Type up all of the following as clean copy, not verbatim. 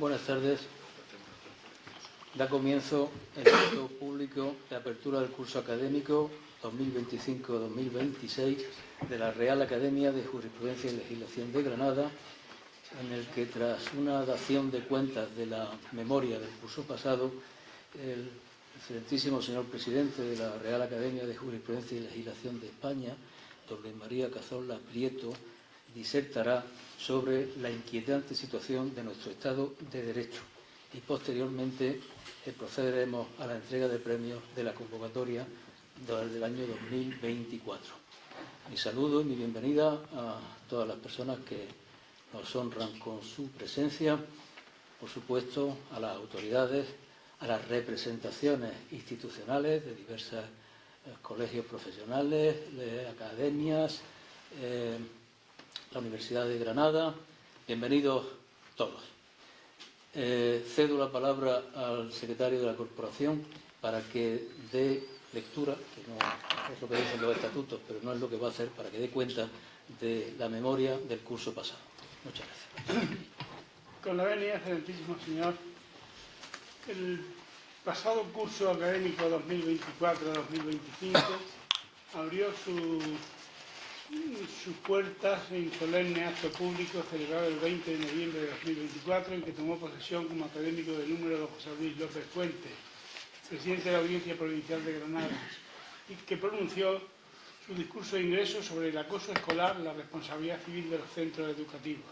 Buenas tardes. Da comienzo el acto público de apertura del curso académico 2025-2026 de la Real Academia de Jurisprudencia y Legislación de Granada, en el que, tras una dación de cuentas de la memoria del curso pasado, el excelentísimo señor presidente de la Real Academia de Jurisprudencia y Legislación de España, don Luis María Cazorla Prieto, disertará sobre la inquietante situación de nuestro Estado de Derecho y posteriormente procederemos a la entrega de premios de la convocatoria del año 2024. Mi saludo y mi bienvenida a todas las personas que nos honran con su presencia, por supuesto a las autoridades, a las representaciones institucionales de diversos colegios profesionales, academias, la Universidad de Granada. Bienvenidos todos. Cedo la palabra al secretario de la Corporación para que dé lectura, que no es lo que dicen los estatutos, pero no es lo que va a hacer, para que dé cuenta de la memoria del curso pasado. Muchas gracias. Con la venia, excelentísimo señor, el pasado curso académico 2024-2025 abrió sus puertas en solemne acto público celebrado el 20 de noviembre de 2024, en que tomó posesión como académico del número don José Luis López Fuentes, presidente de la Audiencia Provincial de Granada, y que pronunció su discurso de ingreso sobre el acoso escolar, la responsabilidad civil de los centros educativos,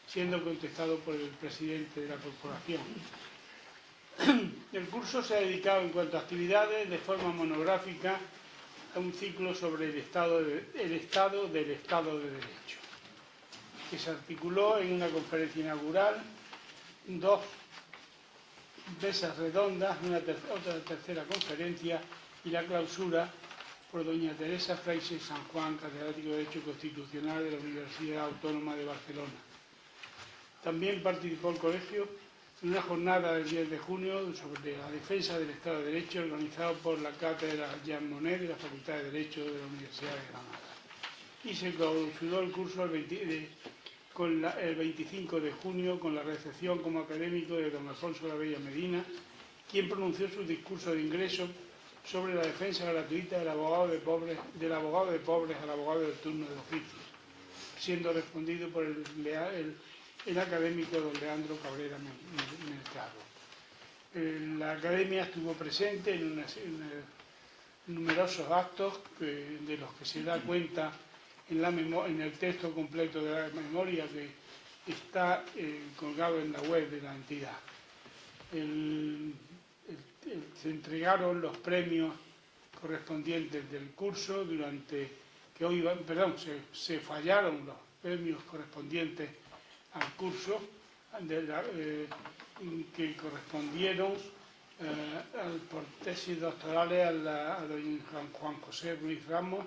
siendo contestado por el presidente de la corporación. El curso se ha dedicado en cuanto a actividades de forma monográfica a un ciclo sobre el Estado del Estado de Derecho, que se articuló en una conferencia inaugural, dos mesas redondas, otra tercera conferencia y la clausura por doña Teresa Freixes San Juan, catedrático de Derecho Constitucional de la Universidad Autónoma de Barcelona. También participó el colegio en una jornada del 10 de junio sobre la defensa del Estado de Derecho, organizado por la cátedra Jean Monnet de la Facultad de Derecho de la Universidad de Granada. Y se clausuró el curso el 25 de junio con la recepción como académico de don Alfonso La Bella Medina, quien pronunció su discurso de ingreso sobre la defensa gratuita del abogado de pobres al abogado del turno de oficio, siendo respondido por el académico don Leandro Cabrera Mercado. La academia estuvo presente en numerosos actos de los que se da cuenta en el texto completo de la memoria que está colgado en la web de la entidad. Se entregaron los premios correspondientes del curso se fallaron los premios correspondientes al curso que correspondieron por tesis doctorales a don Juan José Ruiz Ramos,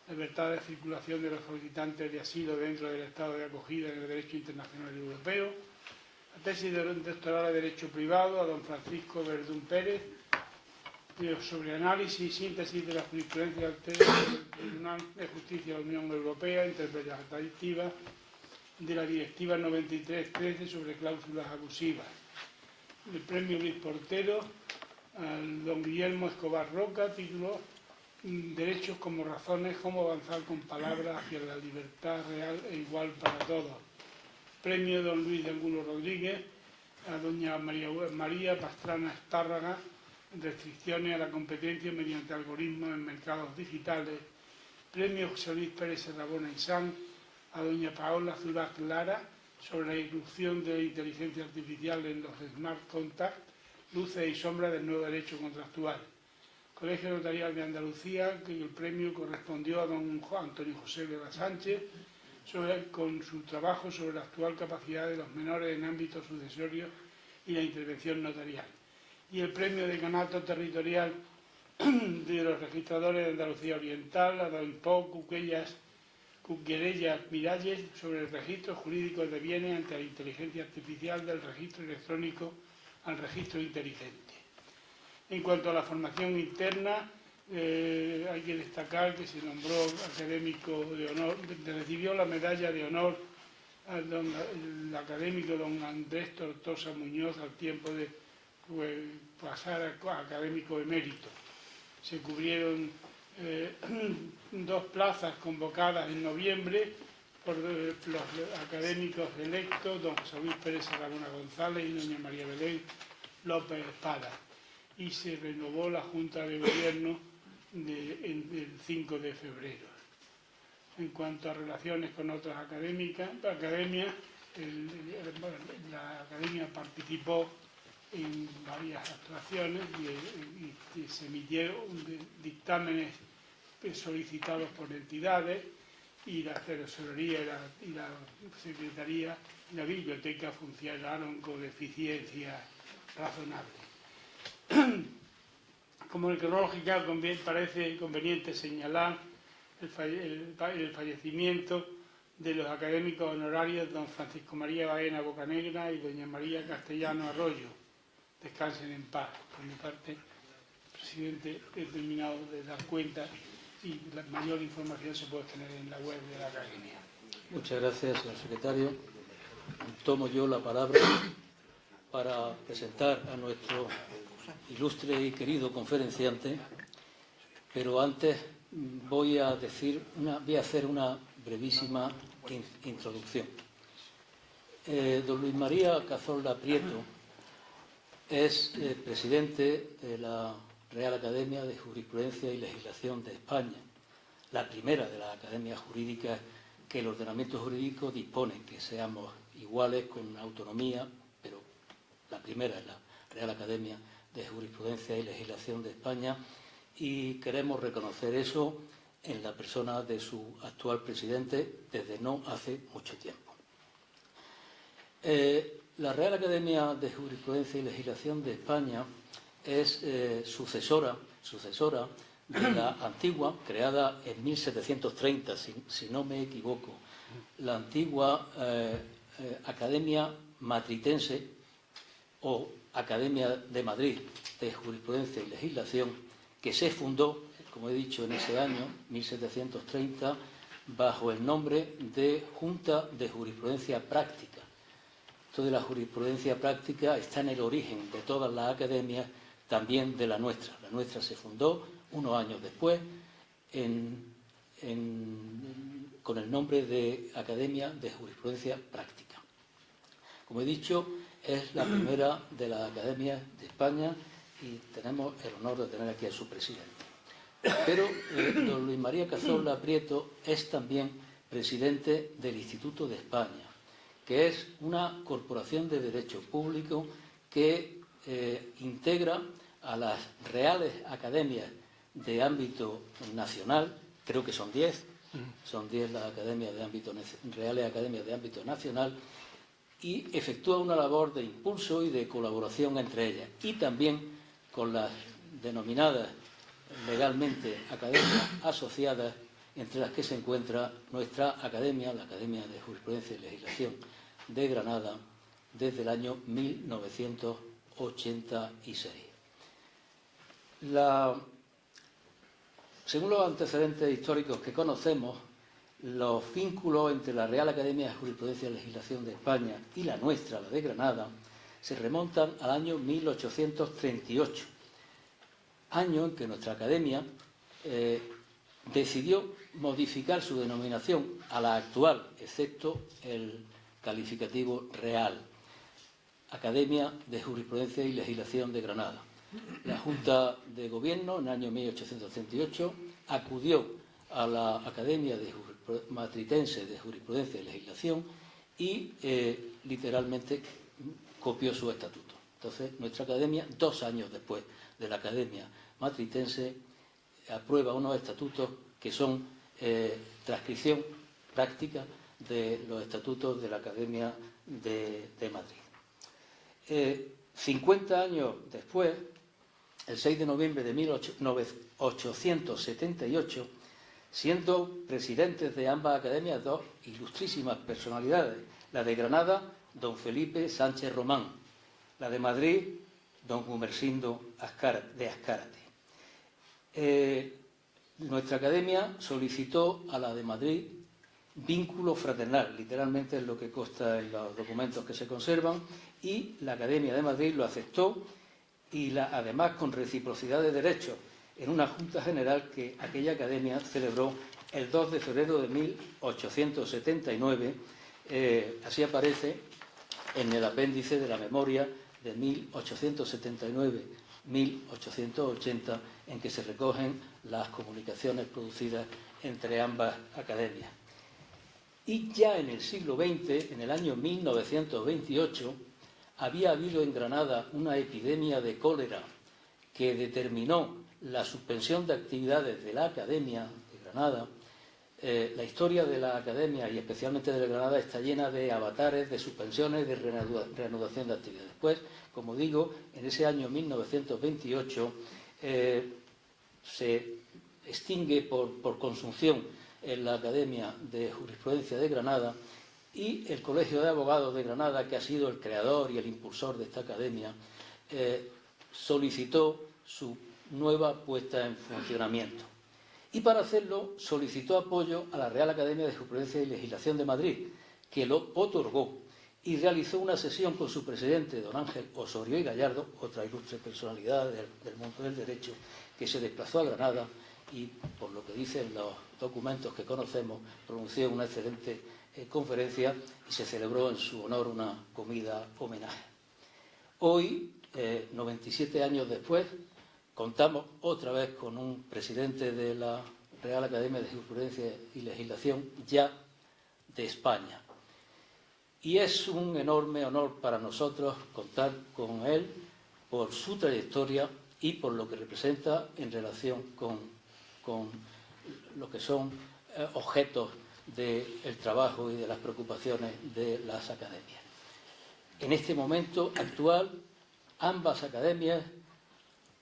libertad de circulación de los solicitantes de asilo dentro del estado de acogida en el derecho internacional europeo, la tesis doctoral de derecho privado a don Francisco Verdún Pérez, sobre análisis y síntesis de la jurisprudencia del Tribunal de Justicia de la Unión Europea, interpretativa de la Directiva 93/13 sobre cláusulas abusivas. El premio Luis Portero al don Guillermo Escobar Roca, título Derechos como razones, cómo avanzar con palabras hacia la libertad real e igual para todos. Premio don Luis de Angulo Rodríguez a doña María Pastrana Espárraga, restricciones a la competencia mediante algoritmos en mercados digitales. Premio José Luis Pérez Serrabona y Sanz a doña Paola Zurac Lara sobre la irrupción de la inteligencia artificial en los smart contracts, luces y sombras del nuevo derecho contractual. Colegio Notarial de Andalucía, que el premio correspondió a don Antonio José Vega Sánchez con su trabajo sobre la actual capacidad de los menores en ámbitos sucesorios y la intervención notarial. Y el premio de Decanato Territorial de los Registradores de Andalucía Oriental a don Pau Cuquerellas Miralles sobre el registro jurídico de bienes ante la inteligencia artificial del registro electrónico al registro inteligente. En cuanto a la formación interna, hay que destacar que se nombró académico de honor, recibió la medalla de honor el académico don Andrés Tortosa Muñoz al tiempo de pasar a académico emérito. Se cubrieron 2 plazas convocadas en noviembre por los académicos electos, don José Luis Pérez Ramona González y doña María Belén López Espada, y se renovó la Junta de Gobierno el 5 de febrero. En cuanto a relaciones con otras academias, la academia participó en varias actuaciones y se emitieron dictámenes solicitados por entidades, y la tesorería y la secretaría y la biblioteca funcionaron con eficiencia razonable. Como cronológica, parece conveniente señalar el fallecimiento de los académicos honorarios don Francisco María Baena Bocanegra y doña María Castellano Arroyo. Descansen en paz. Por mi parte, presidente, he terminado de dar cuenta y la mayor información se puede tener en la web de la academia. Muchas gracias, señor secretario. Tomo yo la palabra para presentar a nuestro ilustre y querido conferenciante, pero antes voy a hacer una brevísima introducción. Don Luis María Cazorla Prieto es presidente de la Real Academia de Jurisprudencia y Legislación de España, la primera de las academias jurídicas que el ordenamiento jurídico dispone, que seamos iguales con autonomía, pero la primera es la Real Academia de Jurisprudencia y Legislación de España, y queremos reconocer eso en la persona de su actual presidente desde no hace mucho tiempo. La Real Academia de Jurisprudencia y Legislación de España es sucesora de la antigua, creada en 1730, si no me equivoco, la antigua Academia Matritense o Academia de Madrid de Jurisprudencia y Legislación, que se fundó, como he dicho, en ese año, 1730, bajo el nombre de Junta de Jurisprudencia Práctica. Esto de la jurisprudencia práctica está en el origen de todas las academias, también de la nuestra. La nuestra se fundó unos años después con el nombre de Academia de Jurisprudencia Práctica. Como he dicho, es la primera de las academias de España y tenemos el honor de tener aquí a su presidente. Pero don Luis María Cazorla Prieto es también presidente del Instituto de España, que es una corporación de derecho público que integra a las reales academias de ámbito nacional, creo que son 10 las academias de ámbito, reales academias de ámbito nacional, y efectúa una labor de impulso y de colaboración entre ellas, y también con las denominadas legalmente academias asociadas, entre las que se encuentra nuestra academia, la Academia de Jurisprudencia y Legislación de Granada, desde el año 1986. Según los antecedentes históricos que conocemos, los vínculos entre la Real Academia de Jurisprudencia y Legislación de España y la nuestra, la de Granada, se remontan al año 1838, año en que nuestra academia decidió modificar su denominación a la actual, excepto el calificativo real, Academia de Jurisprudencia y Legislación de Granada. La Junta de Gobierno, en el año 1838, acudió a la Academia Matritense de Jurisprudencia y Legislación y literalmente copió su estatuto. Entonces, nuestra academia, 2 años después de la Academia Matritense, aprueba unos estatutos que son transcripción práctica de los estatutos de la Academia de Madrid. 50 años después, el 6 de noviembre de 1878, siendo presidentes de ambas academias 2 ilustrísimas personalidades, la de Granada, don Felipe Sánchez Román, la de Madrid, don Gumersindo de Azcárate. Nuestra academia solicitó a la de Madrid vínculo fraternal, literalmente es lo que consta en los documentos que se conservan, y la Academia de Madrid lo aceptó, y además con reciprocidad de derechos, en una Junta General que aquella Academia celebró el 2 de febrero de 1879, así aparece en el apéndice de la memoria de 1879-1880, en que se recogen las comunicaciones producidas entre ambas academias. Y ya en el siglo XX, en el año 1928, había habido en Granada una epidemia de cólera que determinó la suspensión de actividades de la Academia de Granada. La historia de la Academia, y especialmente de Granada, está llena de avatares, de suspensiones, de reanudación de actividades. Pues, como digo, en ese año 1928 se extingue por consunción en la Academia de Jurisprudencia de Granada, y el Colegio de Abogados de Granada, que ha sido el creador y el impulsor de esta academia, solicitó su nueva puesta en funcionamiento. Y para hacerlo solicitó apoyo a la Real Academia de Jurisprudencia y Legislación de Madrid, que lo otorgó, y realizó una sesión con su presidente, don Ángel Osorio y Gallardo, otra ilustre personalidad del mundo del derecho, que se desplazó a Granada y, por lo que dicen los documentos que conocemos, pronunció una excelente conferencia, y se celebró en su honor una comida homenaje. Hoy, 97 años después, contamos otra vez con un presidente de la Real Academia de Jurisprudencia y Legislación ya de España. Y es un enorme honor para nosotros contar con él por su trayectoria y por lo que representa en relación con lo que son objetos del trabajo y de las preocupaciones de las academias. En este momento actual, ambas academias,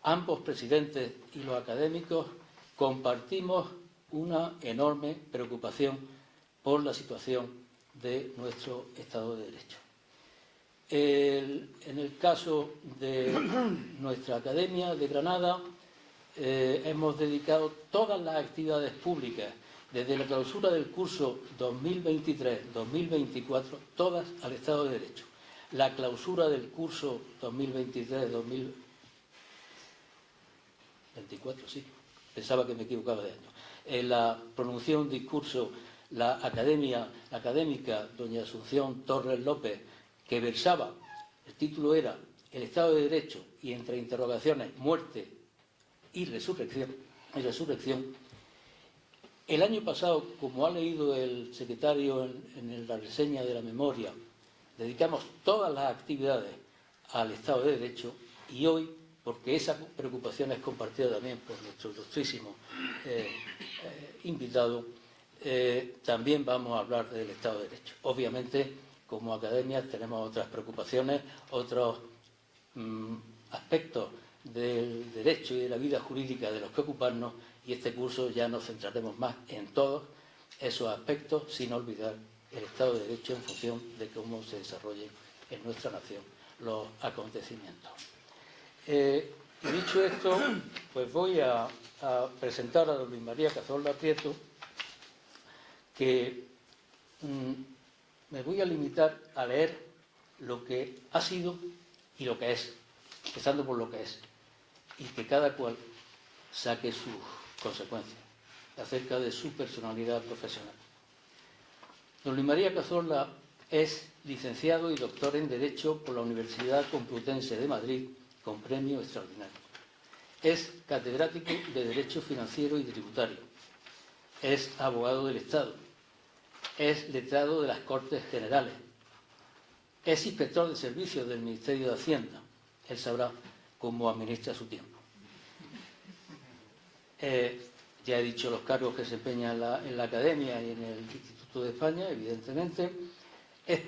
ambos presidentes y los académicos compartimos una enorme preocupación por la situación de nuestro Estado de Derecho. En el caso de nuestra Academia de Granada, hemos dedicado todas las actividades públicas, desde la clausura del curso 2023-2024, todas al Estado de Derecho. La clausura del curso 2023-2024, sí, pensaba que me equivocaba de año. Pronunció un discurso la académica doña Asunción Torres López, que versaba, el título era El Estado de Derecho y, entre interrogaciones, muerte y resurrección. El año pasado, como ha leído el secretario en la reseña de la memoria, dedicamos todas las actividades al Estado de Derecho, y hoy, porque esa preocupación es compartida también por nuestro ilustrísimo invitado, también vamos a hablar del Estado de Derecho. Obviamente, como academias tenemos otras preocupaciones, otros aspectos del derecho y de la vida jurídica de los que ocuparnos, y este curso ya nos centraremos más en todos esos aspectos, sin olvidar el Estado de Derecho en función de cómo se desarrollen en nuestra nación los acontecimientos. Dicho esto, pues voy a presentar a don Luis María Cazorla Prieto, que me voy a limitar a leer lo que ha sido y lo que es, empezando por lo que es, y que cada cual saque sus consecuencias acerca de su personalidad profesional. Don Luis María Cazorla es licenciado y doctor en Derecho por la Universidad Complutense de Madrid, con premio extraordinario. Es catedrático de Derecho Financiero y Tributario. Es abogado del Estado. Es letrado de las Cortes Generales. Es inspector de servicios del Ministerio de Hacienda. Él sabrá cómo administra su tiempo. Ya he dicho los cargos que se empeñan en la Academia y en el Instituto de España, evidentemente. Es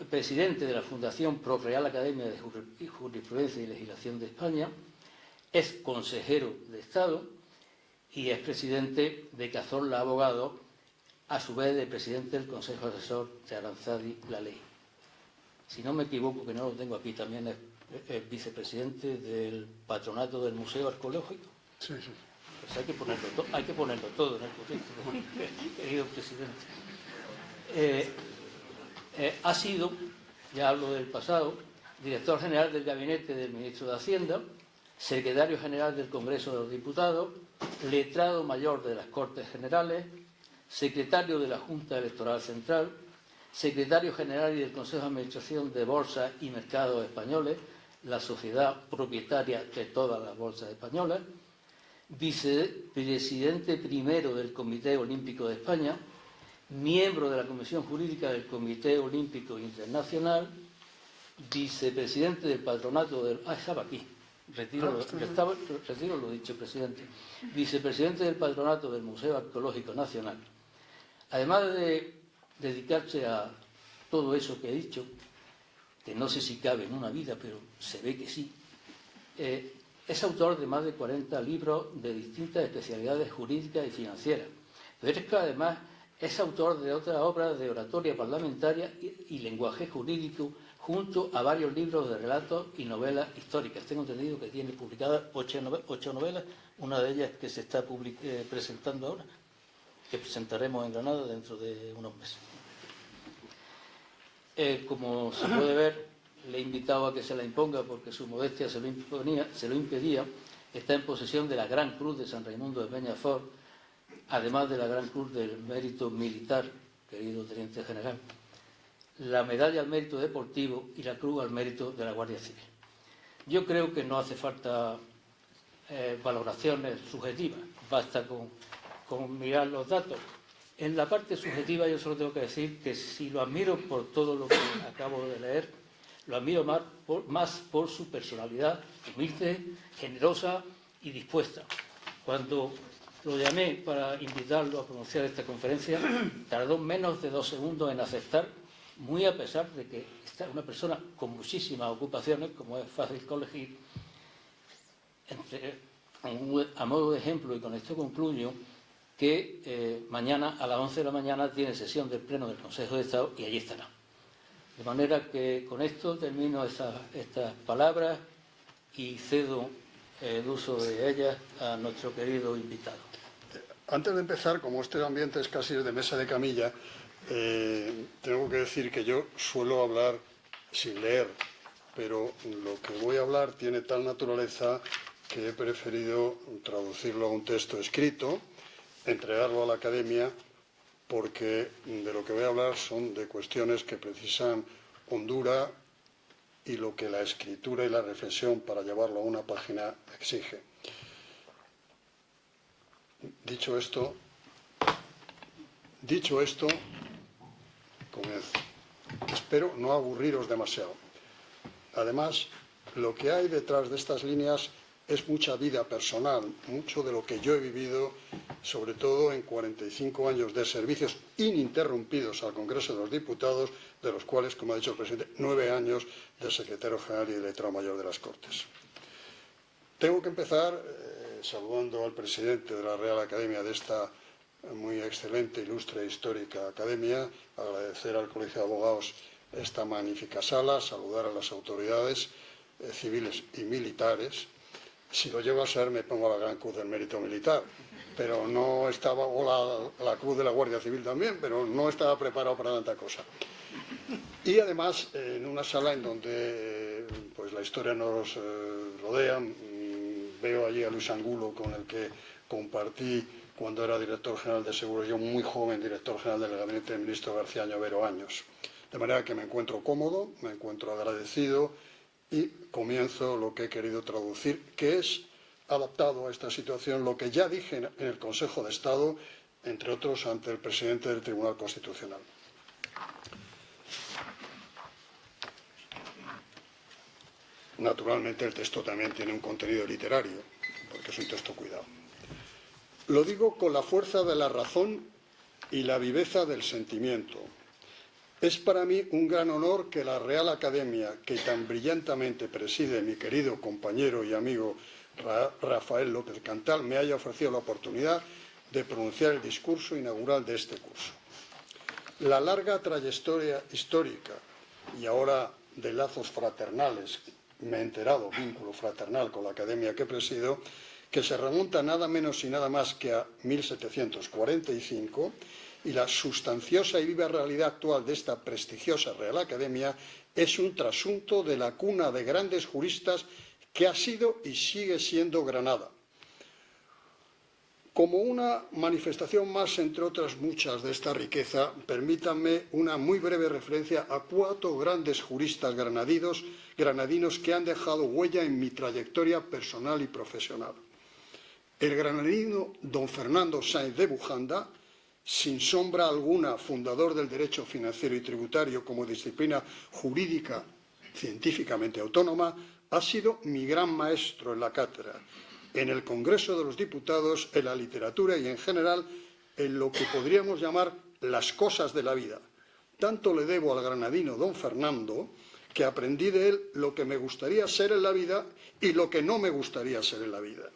presidente de la Fundación Pro Real Academia de Jurisprudencia y Legislación de España. Es consejero de Estado y es presidente de Cazorla Abogados, a su vez de presidente del Consejo Asesor de Aranzadi La Ley. Si no me equivoco, que no lo tengo aquí, también es vicepresidente del Patronato del Museo Arqueológico. Sí, sí. Pues hay que ponerlo todo en el currículum, querido presidente. Ha sido, ya hablo del pasado, director general del gabinete del ministro de Hacienda, secretario general del Congreso de los Diputados, letrado mayor de las Cortes Generales, secretario de la Junta Electoral Central, secretario general y del Consejo de Administración de Bolsas y Mercados Españoles, la sociedad propietaria de todas las bolsas españolas, vicepresidente primero del Comité Olímpico de España, miembro de la Comisión Jurídica del Comité Olímpico Internacional, vicepresidente del patronato del... estaba aquí. Retiro lo dicho, presidente. Vicepresidente del patronato del Museo Arqueológico Nacional. Además de dedicarse a todo eso que he dicho, que no sé si cabe en una vida, pero se ve que sí, es autor de más de 40 libros de distintas especialidades jurídicas y financieras. Pero es que además es autor de otras obras de oratoria parlamentaria y lenguaje jurídico, junto a varios libros de relatos y novelas históricas. Tengo entendido que tiene publicadas 8 novelas, una de ellas que se está presentando ahora, que presentaremos en Granada dentro de unos meses. Como se puede ver, le he invitado a que se la imponga porque su modestia se lo impedía. Está en posesión de la Gran Cruz de San Raimundo de Peñafort, además de la Gran Cruz del Mérito Militar, querido Teniente General, la Medalla al Mérito Deportivo y la Cruz al Mérito de la Guardia Civil. Yo creo que no hace falta valoraciones subjetivas, basta con mirar los datos. En la parte subjetiva yo solo tengo que decir que si lo admiro por todo lo que acabo de leer, lo admiro más por su personalidad humilde, generosa y dispuesta. Cuando lo llamé para invitarlo a pronunciar esta conferencia, tardó menos de 2 segundos en aceptar, muy a pesar de que es una persona con muchísimas ocupaciones, como es fácil colegir. A modo de ejemplo, y con esto concluyo, que mañana a las 11 de la mañana tiene sesión del Pleno del Consejo de Estado y allí estará. De manera que con esto termino estas palabras y cedo el uso de ellas a nuestro querido invitado. Antes de empezar, como este ambiente es casi de mesa de camilla, tengo que decir que yo suelo hablar sin leer, pero lo que voy a hablar tiene tal naturaleza que he preferido traducirlo a un texto escrito, entregarlo a la Academia, porque de lo que voy a hablar son de cuestiones que precisan hondura y lo que la escritura y la reflexión para llevarlo a una página exige. Dicho esto, comienzo. Espero no aburriros demasiado. Además, lo que hay detrás de estas líneas es mucha vida personal, mucho de lo que yo he vivido, sobre todo en 45 años de servicios ininterrumpidos al Congreso de los Diputados, de los cuales, como ha dicho el presidente, 9 años de secretario general y de letrado mayor de las Cortes. Tengo que empezar saludando al presidente de la Real Academia de esta muy excelente, ilustre e histórica academia, agradecer al Colegio de Abogados esta magnífica sala, saludar a las autoridades civiles y militares. Si lo llego a ser, me pongo la Gran Cruz del Mérito Militar, pero no estaba, o la Cruz de la Guardia Civil también, pero no estaba preparado para tanta cosa. Y además, en una sala en donde pues la historia nos rodea, veo allí a Luis Angulo, con el que compartí cuando era director general de Seguros, yo muy joven, director general del gabinete del ministro García Llovero, años. De manera que me encuentro cómodo, me encuentro agradecido y comienzo lo que he querido traducir, que es adaptado a esta situación lo que ya dije en el Consejo de Estado, entre otros ante el presidente del Tribunal Constitucional. Naturalmente el texto también tiene un contenido literario, porque es un texto cuidado. Lo digo con la fuerza de la razón y la viveza del sentimiento. Es para mí un gran honor que la Real Academia, que tan brillantemente preside mi querido compañero y amigo Rafael López Cantal, me haya ofrecido la oportunidad de pronunciar el discurso inaugural de este curso. La larga trayectoria histórica y ahora de lazos fraternales, me he enterado, vínculo fraternal con la Academia que presido, que se remonta nada menos y nada más que a 1745, y la sustanciosa y viva realidad actual de esta prestigiosa Real Academia es un trasunto de la cuna de grandes juristas que ha sido y sigue siendo Granada. Como una manifestación más, entre otras muchas, de esta riqueza, permítanme una muy breve referencia a 4 grandes juristas granadinos que han dejado huella en mi trayectoria personal y profesional. El granadino don Fernando Sáenz de Bujanda, sin sombra alguna fundador del derecho financiero y tributario como disciplina jurídica científicamente autónoma, ha sido mi gran maestro en la cátedra, en el Congreso de los Diputados, en la literatura y en general en lo que podríamos llamar las cosas de la vida. Tanto le debo al granadino don Fernando que aprendí de él lo que me gustaría ser en la vida y lo que no me gustaría ser en la vida.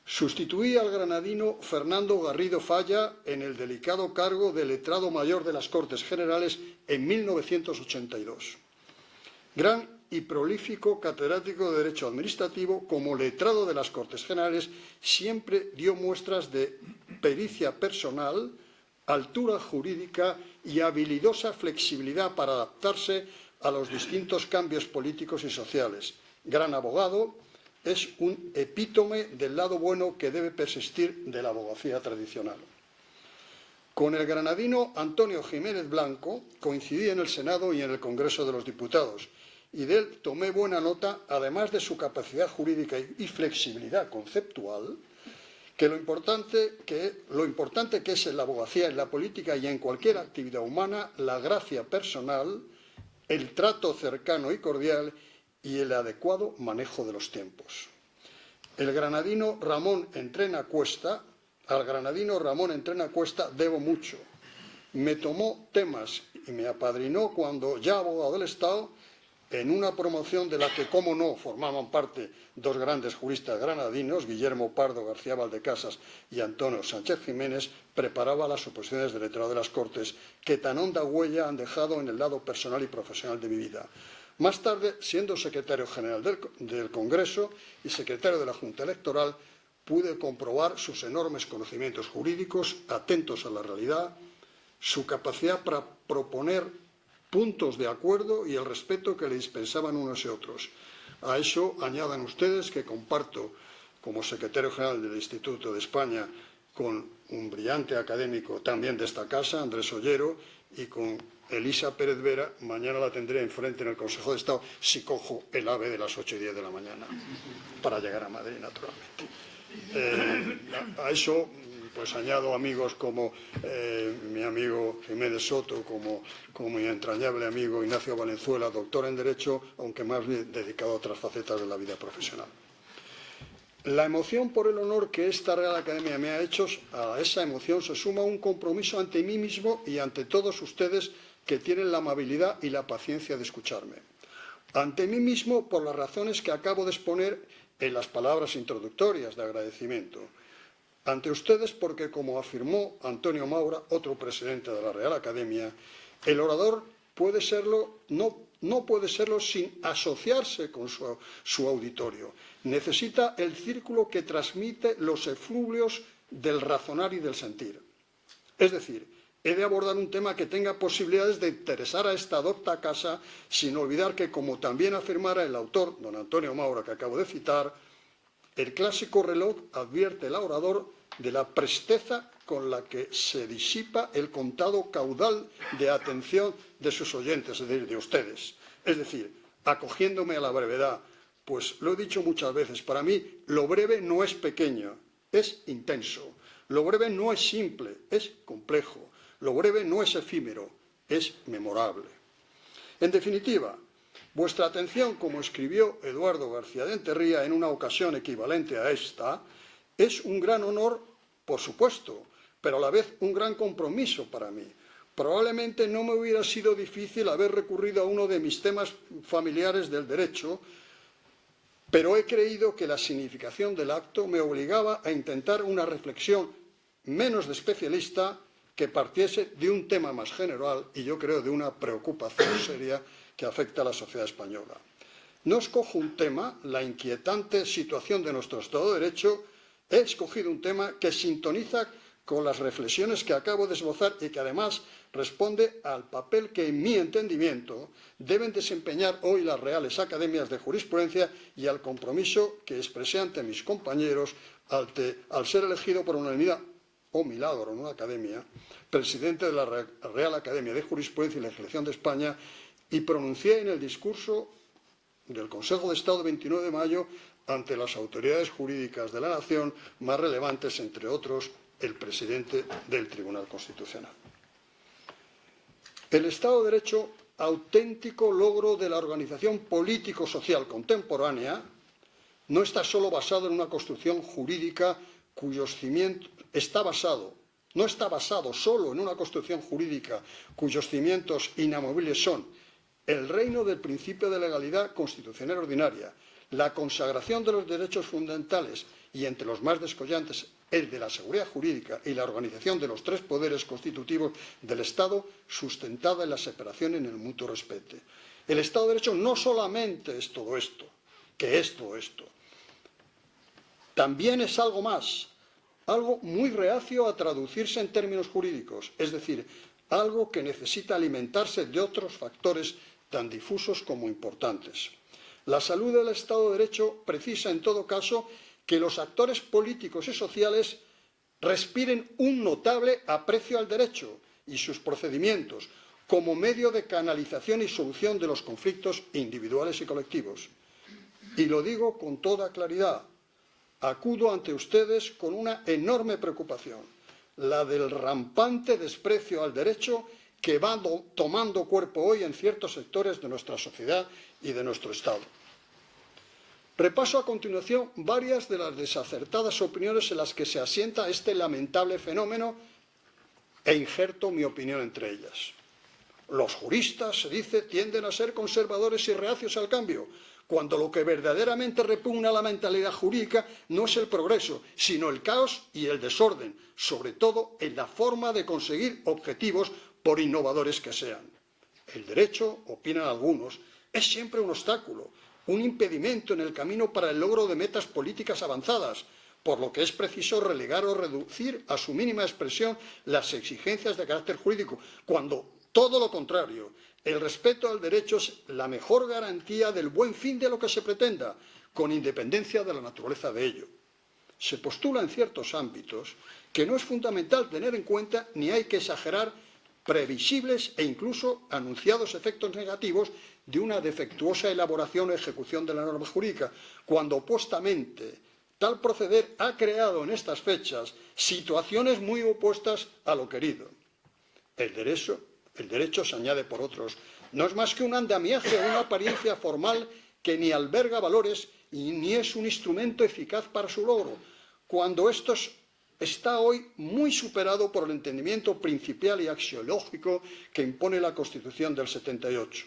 Sustituí al granadino Fernando Garrido Falla en el delicado cargo de letrado mayor de las Cortes Generales en 1982. Gran y prolífico catedrático de Derecho Administrativo, como letrado de las Cortes Generales, siempre dio muestras de pericia personal, altura jurídica y habilidosa flexibilidad para adaptarse a los distintos cambios políticos y sociales. Gran abogado, es un epítome del lado bueno que debe persistir de la abogacía tradicional. Con el granadino Antonio Jiménez Blanco coincidí en el Senado y en el Congreso de los Diputados, y de él tomé buena nota, además de su capacidad jurídica y flexibilidad conceptual, que lo importante que es en la abogacía, en la política y en cualquier actividad humana, la gracia personal, el trato cercano y cordial y el adecuado manejo de los tiempos. Al granadino Ramón Entrena Cuesta debo mucho. Me tomó temas y me apadrinó cuando, ya abogado del Estado, en una promoción de la que, cómo no, formaban parte 2 grandes juristas granadinos, Guillermo Pardo García Valdecasas y Antonio Sánchez Jiménez, preparaba las oposiciones de letrado de las Cortes, que tan honda huella han dejado en el lado personal y profesional de mi vida. Más tarde, siendo secretario general del Congreso y secretario de la Junta Electoral, pude comprobar sus enormes conocimientos jurídicos, atentos a la realidad, su capacidad para proponer puntos de acuerdo y el respeto que le dispensaban unos y otros. A eso añadan ustedes que comparto, como secretario general del Instituto de España, con un brillante académico también de esta casa, Andrés Ollero, y con Elisa Pérez Vera. Mañana la tendré enfrente en el Consejo de Estado si cojo el AVE de las 8:10 de la mañana para llegar a Madrid, naturalmente. A eso pues añado amigos como mi amigo Jiménez Soto, como mi entrañable amigo Ignacio Valenzuela, doctor en Derecho, aunque más bien dedicado a otras facetas de la vida profesional. La emoción por el honor que esta Real Academia me ha hecho, a esa emoción se suma un compromiso ante mí mismo y ante todos ustedes que tienen la amabilidad y la paciencia de escucharme. Ante mí mismo por las razones que acabo de exponer en las palabras introductorias de agradecimiento. Ante ustedes porque, como afirmó Antonio Maura, otro presidente de la Real Academia, el orador puede serlo, no puede serlo sin asociarse con su auditorio. Necesita el círculo que transmite los efluvios del razonar y del sentir. Es decir, he de abordar un tema que tenga posibilidades de interesar a esta docta casa, sin olvidar que, como también afirmara el autor, don Antonio Maura, que acabo de citar, el clásico reloj advierte al orador de la presteza con la que se disipa el contado caudal de atención de sus oyentes, es decir, de ustedes. Es decir, acogiéndome a la brevedad, pues lo he dicho muchas veces, para mí lo breve no es pequeño, es intenso. Lo breve no es simple, es complejo. Lo breve no es efímero, es memorable. En definitiva, vuestra atención, como escribió Eduardo García de Enterría en una ocasión equivalente a esta, es un gran honor, por supuesto, pero a la vez un gran compromiso para mí. Probablemente no me hubiera sido difícil haber recurrido a uno de mis temas familiares del derecho, pero he creído que la significación del acto me obligaba a intentar una reflexión menos de especialista que partiese de un tema más general y yo creo de una preocupación seria que afecta a la sociedad española. No escojo un tema, la inquietante situación de nuestro Estado de Derecho, he escogido un tema que sintoniza con las reflexiones que acabo de esbozar y que además responde al papel que, en mi entendimiento, deben desempeñar hoy las Reales Academias de Jurisprudencia y al compromiso que expresé ante mis compañeros al ser elegido por unanimidad, o milagro en una academia, presidente de la Real Academia de Jurisprudencia y Legislación de España, y pronuncié en el discurso del Consejo de Estado 29 de mayo ante las autoridades jurídicas de la nación más relevantes, entre otros, el presidente del Tribunal Constitucional. El Estado de Derecho, auténtico logro de la organización político-social contemporánea, no está solo basado en una construcción jurídica cuyos cimientos no está basado solo en una construcción jurídica cuyos cimientos inamovibles son el reino del principio de legalidad constitucional ordinaria, la consagración de los derechos fundamentales y, entre los más descollantes, el de la seguridad jurídica y la organización de los tres poderes constitutivos del Estado, sustentada en la separación y en el mutuo respeto. El Estado de Derecho no solamente es todo esto, también es algo más, algo muy reacio a traducirse en términos jurídicos, es decir, algo que necesita alimentarse de otros factores tan difusos como importantes. La salud del Estado de Derecho precisa, en todo caso, que los actores políticos y sociales respiren un notable aprecio al derecho y sus procedimientos como medio de canalización y solución de los conflictos individuales y colectivos. Y lo digo con toda claridad. Acudo ante ustedes con una enorme preocupación, la del rampante desprecio al derecho que va tomando cuerpo hoy en ciertos sectores de nuestra sociedad y de nuestro Estado. Repaso a continuación varias de las desacertadas opiniones en las que se asienta este lamentable fenómeno e injerto mi opinión entre ellas. Los juristas, se dice, tienden a ser conservadores y reacios al cambio, cuando lo que verdaderamente repugna a la mentalidad jurídica no es el progreso, sino el caos y el desorden, sobre todo en la forma de conseguir objetivos por innovadores que sean. El derecho, opinan algunos, es siempre un obstáculo, un impedimento en el camino para el logro de metas políticas avanzadas, por lo que es preciso relegar o reducir a su mínima expresión las exigencias de carácter jurídico, cuando todo lo contrario. El respeto al derecho es la mejor garantía del buen fin de lo que se pretenda, con independencia de la naturaleza de ello. Se postula en ciertos ámbitos que no es fundamental tener en cuenta ni hay que exagerar previsibles e incluso anunciados efectos negativos de una defectuosa elaboración o ejecución de la norma jurídica, cuando opostamente tal proceder ha creado en estas fechas situaciones muy opuestas a lo querido. El derecho, se añade por otros, no es más que un andamiaje o una apariencia formal que ni alberga valores y ni es un instrumento eficaz para su logro, cuando esto está hoy muy superado por el entendimiento principial y axiológico que impone la Constitución del 78.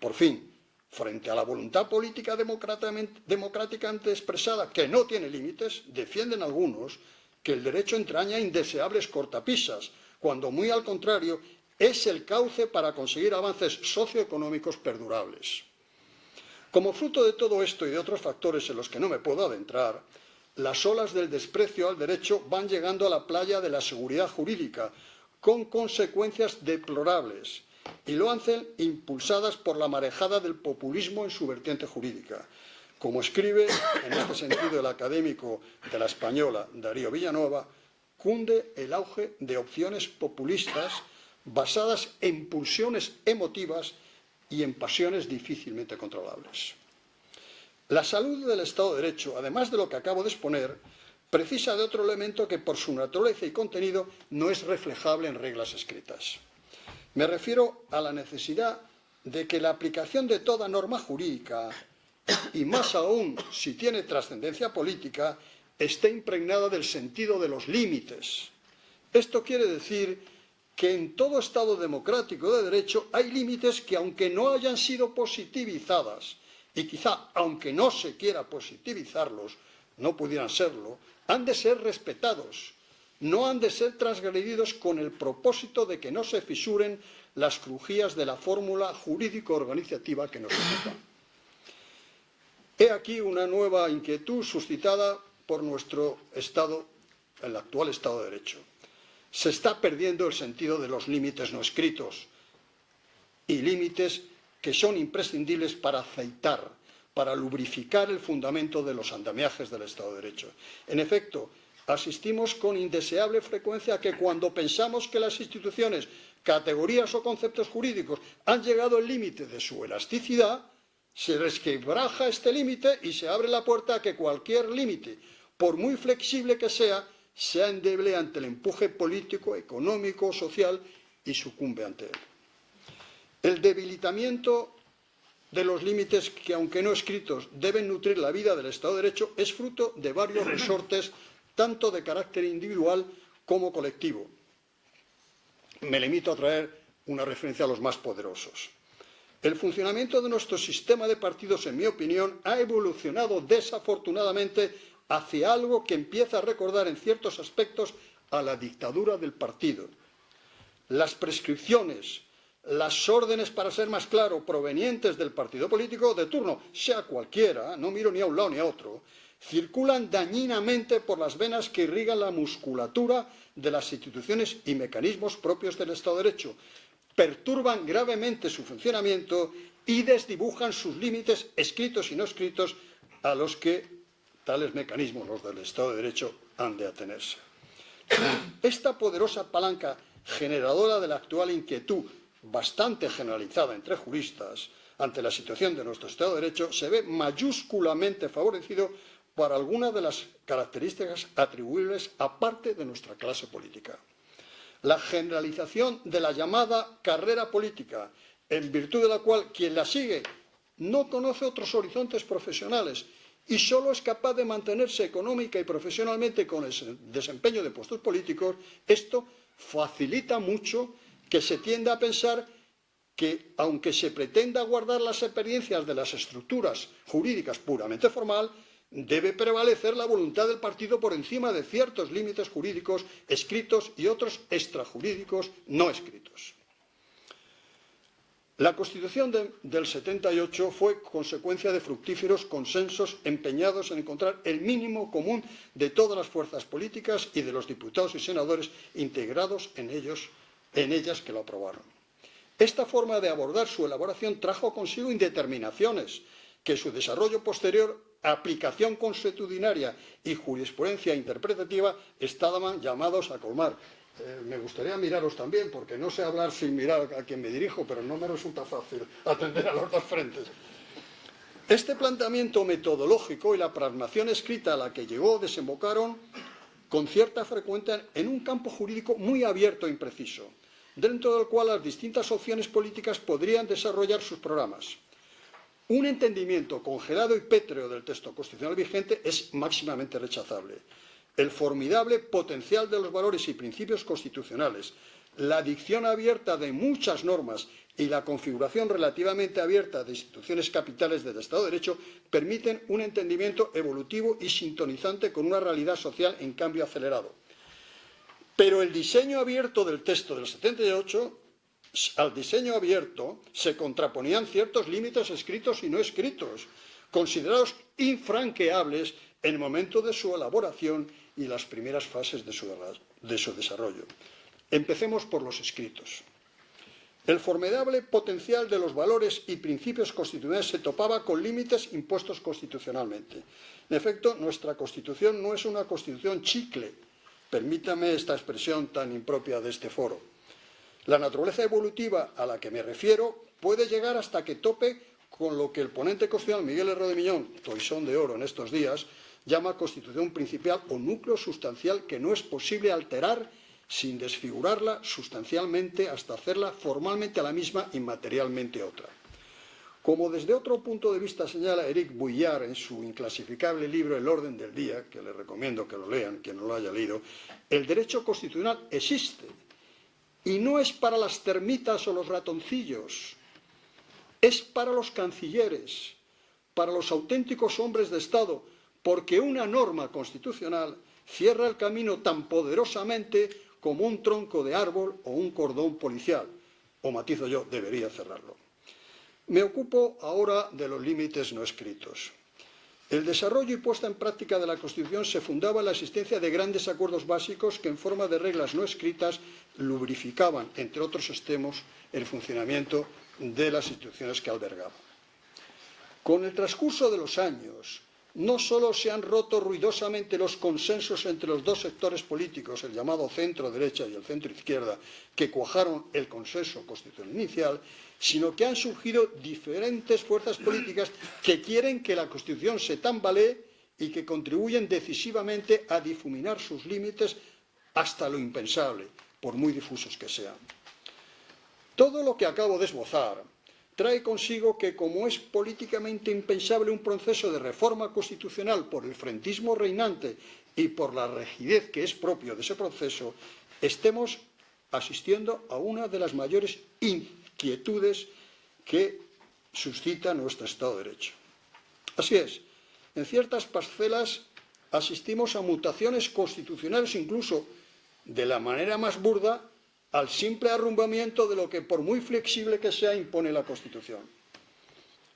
Por fin, frente a la voluntad política democráticamente expresada, que no tiene límites, defienden algunos que el derecho entraña indeseables cortapisas, cuando muy al contrario es el cauce para conseguir avances socioeconómicos perdurables. Como fruto de todo esto y de otros factores en los que no me puedo adentrar, las olas del desprecio al derecho van llegando a la playa de la seguridad jurídica, con consecuencias deplorables, y lo hacen impulsadas por la marejada del populismo en su vertiente jurídica. Como escribe en este sentido el académico de La Española, Darío Villanueva, cunde el auge de opciones populistas basadas en pulsiones emotivas y en pasiones difícilmente controlables. La salud del Estado de Derecho, además de lo que acabo de exponer, precisa de otro elemento que por su naturaleza y contenido no es reflejable en reglas escritas. Me refiero a la necesidad de que la aplicación de toda norma jurídica, y más aún si tiene trascendencia política, esté impregnada del sentido de los límites. Esto quiere decir que en todo Estado democrático de derecho hay límites que, aunque no hayan sido positivizadas, y quizá, aunque no se quiera positivizarlos, no pudieran serlo, han de ser respetados, no han de ser transgredidos con el propósito de que no se fisuren las crujías de la fórmula jurídico-organizativa que nos ocupa. He aquí una nueva inquietud suscitada por nuestro estado el actual Estado de Derecho. Se está perdiendo el sentido de los límites no escritos y límites que son imprescindibles para aceitar, para lubrificar el fundamento de los andamiajes del Estado de Derecho. En efecto, asistimos con indeseable frecuencia a que cuando pensamos que las instituciones, categorías o conceptos jurídicos han llegado al límite de su elasticidad, se resquebraja este límite y se abre la puerta a que cualquier límite, por muy flexible que sea endeble ante el empuje político, económico, social y sucumbe ante él. El debilitamiento de los límites que, aunque no escritos, deben nutrir la vida del Estado de Derecho es fruto de varios resortes, tanto de carácter individual como colectivo. Me limito a traer una referencia a los más poderosos. El funcionamiento de nuestro sistema de partidos, en mi opinión, ha evolucionado desafortunadamente hacia algo que empieza a recordar en ciertos aspectos a la dictadura del partido. Las prescripciones, las órdenes, para ser más claro, provenientes del partido político de turno, sea cualquiera, no miro ni a un lado ni a otro, circulan dañinamente por las venas que irrigan la musculatura de las instituciones y mecanismos propios del Estado de Derecho, perturban gravemente su funcionamiento y desdibujan sus límites escritos y no escritos a los que tales mecanismos, los del Estado de Derecho, han de atenerse. Esta poderosa palanca generadora de la actual inquietud, bastante generalizada entre juristas, ante la situación de nuestro Estado de Derecho, se ve mayúsculamente favorecido por algunas de las características atribuibles a parte de nuestra clase política. La generalización de la llamada carrera política, en virtud de la cual quien la sigue no conoce otros horizontes profesionales y solo es capaz de mantenerse económica y profesionalmente con el desempeño de puestos políticos, esto facilita mucho que se tienda a pensar que, aunque se pretenda guardar las experiencias de las estructuras jurídicas puramente formal, debe prevalecer la voluntad del partido por encima de ciertos límites jurídicos escritos y otros extrajurídicos no escritos. La Constitución del 78 fue consecuencia de fructíferos consensos empeñados en encontrar el mínimo común de todas las fuerzas políticas y de los diputados y senadores integrados en ellas que lo aprobaron. Esta forma de abordar su elaboración trajo consigo indeterminaciones que su desarrollo posterior, aplicación consuetudinaria y jurisprudencia interpretativa estaban llamados a colmar. Me gustaría miraros también, porque no sé hablar sin mirar a quien me dirijo, pero no me resulta fácil atender a los dos frentes. Este planteamiento metodológico y la plasmación escrita a la que llegó desembocaron con cierta frecuencia en un campo jurídico muy abierto e impreciso, dentro del cual las distintas opciones políticas podrían desarrollar sus programas. Un entendimiento congelado y pétreo del texto constitucional vigente es máximamente rechazable. El formidable potencial de los valores y principios constitucionales, la dicción abierta de muchas normas y la configuración relativamente abierta de instituciones capitales del Estado de Derecho permiten un entendimiento evolutivo y sintonizante con una realidad social en cambio acelerado. Pero el diseño abierto del texto del 78, al diseño abierto se contraponían ciertos límites escritos y no escritos, considerados infranqueables en el momento de su elaboración y las primeras fases de su desarrollo. Empecemos por los escritos. El formidable potencial de los valores y principios constitucionales se topaba con límites impuestos constitucionalmente. En efecto, nuestra Constitución no es una Constitución chicle, permítame esta expresión tan impropia de este foro. La naturaleza evolutiva a la que me refiero puede llegar hasta que tope con lo que el ponente constitucional Miguel Herrero de Miñón, toisón de oro en estos días, llama constitución principal o núcleo sustancial que no es posible alterar sin desfigurarla sustancialmente hasta hacerla formalmente a la misma y materialmente otra. Como desde otro punto de vista señala Éric Bouillard en su inclasificable libro El orden del día, que les recomiendo que lo lean, quien no lo haya leído, el derecho constitucional existe y no es para las termitas o los ratoncillos, es para los cancilleres, para los auténticos hombres de Estado, porque una norma constitucional cierra el camino tan poderosamente como un tronco de árbol o un cordón policial, o matizo yo, debería cerrarlo. Me ocupo ahora de los límites no escritos. El desarrollo y puesta en práctica de la Constitución se fundaba en la existencia de grandes acuerdos básicos que, en forma de reglas no escritas, lubrificaban, entre otros extremos, el funcionamiento de las instituciones que albergaban. Con el transcurso de los años, no solo se han roto ruidosamente los consensos entre los dos sectores políticos, el llamado centro-derecha y el centro-izquierda, que cuajaron el consenso constitucional inicial, sino que han surgido diferentes fuerzas políticas que quieren que la Constitución se tambalee y que contribuyen decisivamente a difuminar sus límites hasta lo impensable, por muy difusos que sean. Todo lo que acabo de esbozar trae consigo que, como es políticamente impensable un proceso de reforma constitucional por el frentismo reinante y por la rigidez que es propio de ese proceso, estemos asistiendo a una de las mayores inquietudes que suscita nuestro Estado de Derecho. Así es, en ciertas parcelas asistimos a mutaciones constitucionales, incluso de la manera más burda, al simple arrumbamiento de lo que, por muy flexible que sea, impone la Constitución.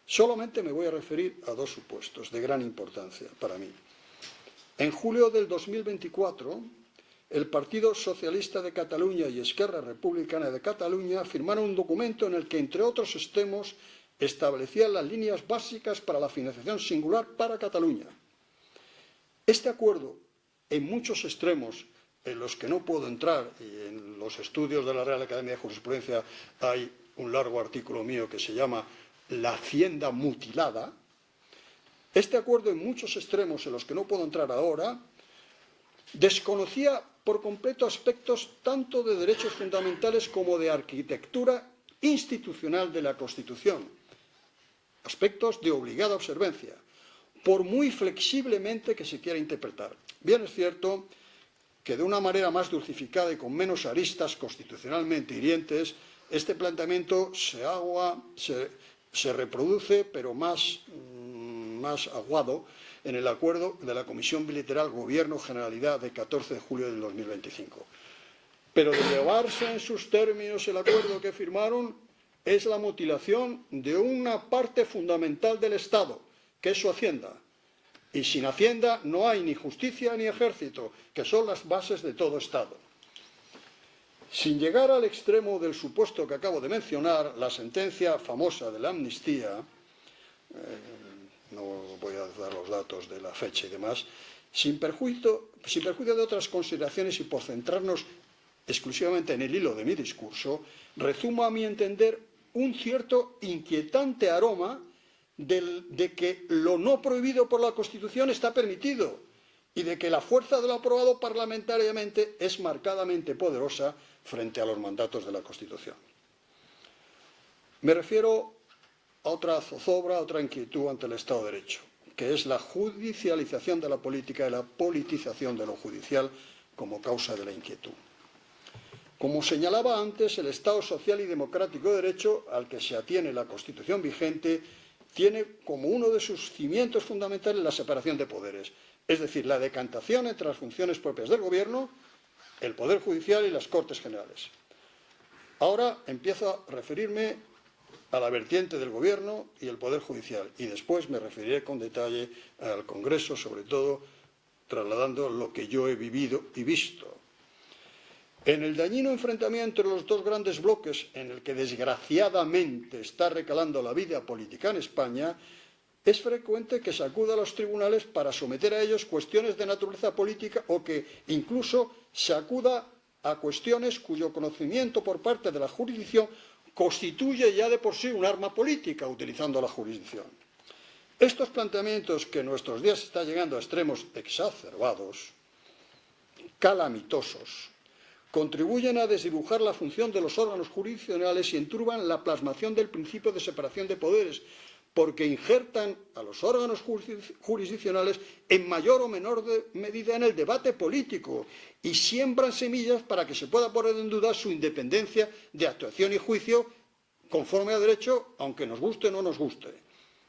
Solamente me voy a referir a dos supuestos de gran importancia para mí. En julio del 2024, el Partido Socialista de Cataluña y Esquerra Republicana de Cataluña firmaron un documento en el que, entre otros extremos, establecían las líneas básicas para la financiación singular para Cataluña. Este acuerdo, en muchos extremos, en los que no puedo entrar, y en los estudios de la Real Academia de Jurisprudencia hay un largo artículo mío que se llama La Hacienda mutilada. Este acuerdo, en muchos extremos en los que no puedo entrar ahora, desconocía por completo aspectos tanto de derechos fundamentales como de arquitectura institucional de la Constitución, aspectos de obligada observancia, por muy flexiblemente que se quiera interpretar. Bien es cierto que de una manera más dulcificada y con menos aristas constitucionalmente hirientes, este planteamiento se reproduce, pero más agudo, en el acuerdo de la Comisión Bilateral Gobierno-Generalidad de 14 de julio del 2025. Pero de llevarse en sus términos el acuerdo que firmaron, es la mutilación de una parte fundamental del Estado, que es su Hacienda. Y sin Hacienda no hay ni justicia ni ejército, que son las bases de todo Estado. Sin llegar al extremo del supuesto que acabo de mencionar, la sentencia famosa de la amnistía, no voy a dar los datos de la fecha y demás, sin perjuicio de otras consideraciones y por centrarnos exclusivamente en el hilo de mi discurso, rezuma a mi entender un cierto inquietante aroma de que lo no prohibido por la Constitución está permitido y de que la fuerza de lo aprobado parlamentariamente es marcadamente poderosa frente a los mandatos de la Constitución. Me refiero a otra zozobra, a otra inquietud ante el Estado de Derecho, que es la judicialización de la política y la politización de lo judicial como causa de la inquietud. Como señalaba antes, el Estado social y democrático de derecho al que se atiene la Constitución vigente tiene como uno de sus cimientos fundamentales la separación de poderes, es decir, la decantación entre las funciones propias del Gobierno, el Poder Judicial y las Cortes Generales. Ahora empiezo a referirme a la vertiente del Gobierno y el Poder Judicial, y después me referiré con detalle al Congreso, sobre todo trasladando lo que yo he vivido y visto. En el dañino enfrentamiento entre los dos grandes bloques en el que desgraciadamente está recalando la vida política en España, es frecuente que se acuda a los tribunales para someter a ellos cuestiones de naturaleza política o que incluso se acuda a cuestiones cuyo conocimiento por parte de la jurisdicción constituye ya de por sí un arma política utilizando la jurisdicción. Estos planteamientos que en nuestros días están llegando a extremos exacerbados, calamitosos, contribuyen a desdibujar la función de los órganos jurisdiccionales y enturban la plasmación del principio de separación de poderes, porque injertan a los órganos jurisdiccionales en mayor o menor medida en el debate político y siembran semillas para que se pueda poner en duda su independencia de actuación y juicio conforme a derecho, aunque nos guste o no nos guste.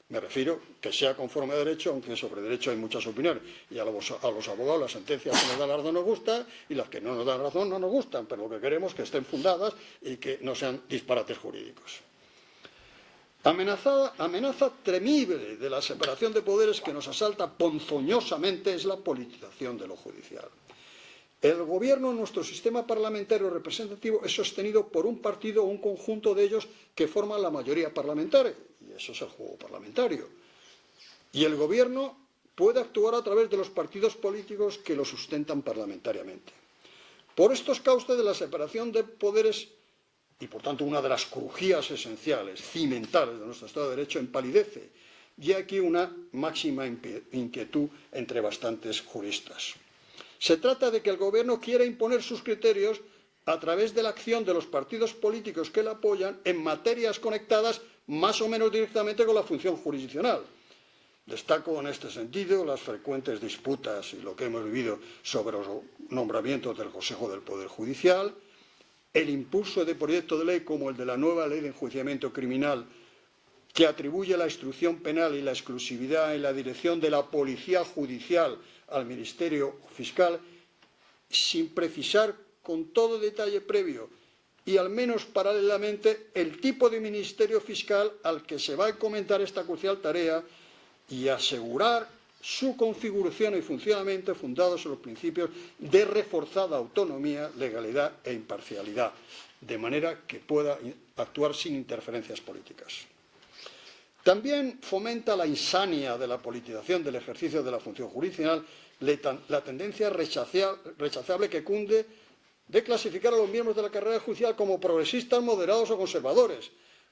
Me refiero que sea conforme a derecho, aunque sobre derecho hay muchas opiniones. Y a los abogados las sentencias que nos dan la razón nos gustan y las que no nos dan razón no nos gustan, pero lo que queremos es que estén fundadas y que no sean disparates jurídicos. Amenaza temible de la separación de poderes que nos asalta ponzoñosamente es la politización de lo judicial. El gobierno, nuestro sistema parlamentario representativo, es sostenido por un partido o un conjunto de ellos que forman la mayoría parlamentaria, y eso es el juego parlamentario. Y el gobierno puede actuar a través de los partidos políticos que lo sustentan parlamentariamente. Por estos cauces de la separación de poderes, y por tanto una de las crujías esenciales, cimentales de nuestro Estado de Derecho, empalidece, y aquí una máxima inquietud entre bastantes juristas. Se trata de que el gobierno quiera imponer sus criterios a través de la acción de los partidos políticos que le apoyan en materias conectadas más o menos directamente con la función jurisdiccional. Destaco en este sentido las frecuentes disputas y lo que hemos vivido sobre los nombramientos del Consejo del Poder Judicial, el impulso de proyectos de ley como el de la nueva Ley de Enjuiciamiento Criminal, que atribuye la instrucción penal y la exclusividad en la dirección de la Policía Judicial al Ministerio Fiscal, sin precisar con todo detalle previo y al menos paralelamente el tipo de Ministerio Fiscal al que se va a encomendar esta crucial tarea y asegurar su configuración y funcionamiento fundados en los principios de reforzada autonomía, legalidad e imparcialidad, de manera que pueda actuar sin interferencias políticas. También fomenta la insania de la politización del ejercicio de la función jurisdiccional la tendencia rechazable que cunde de clasificar a los miembros de la carrera judicial como progresistas, moderados o conservadores,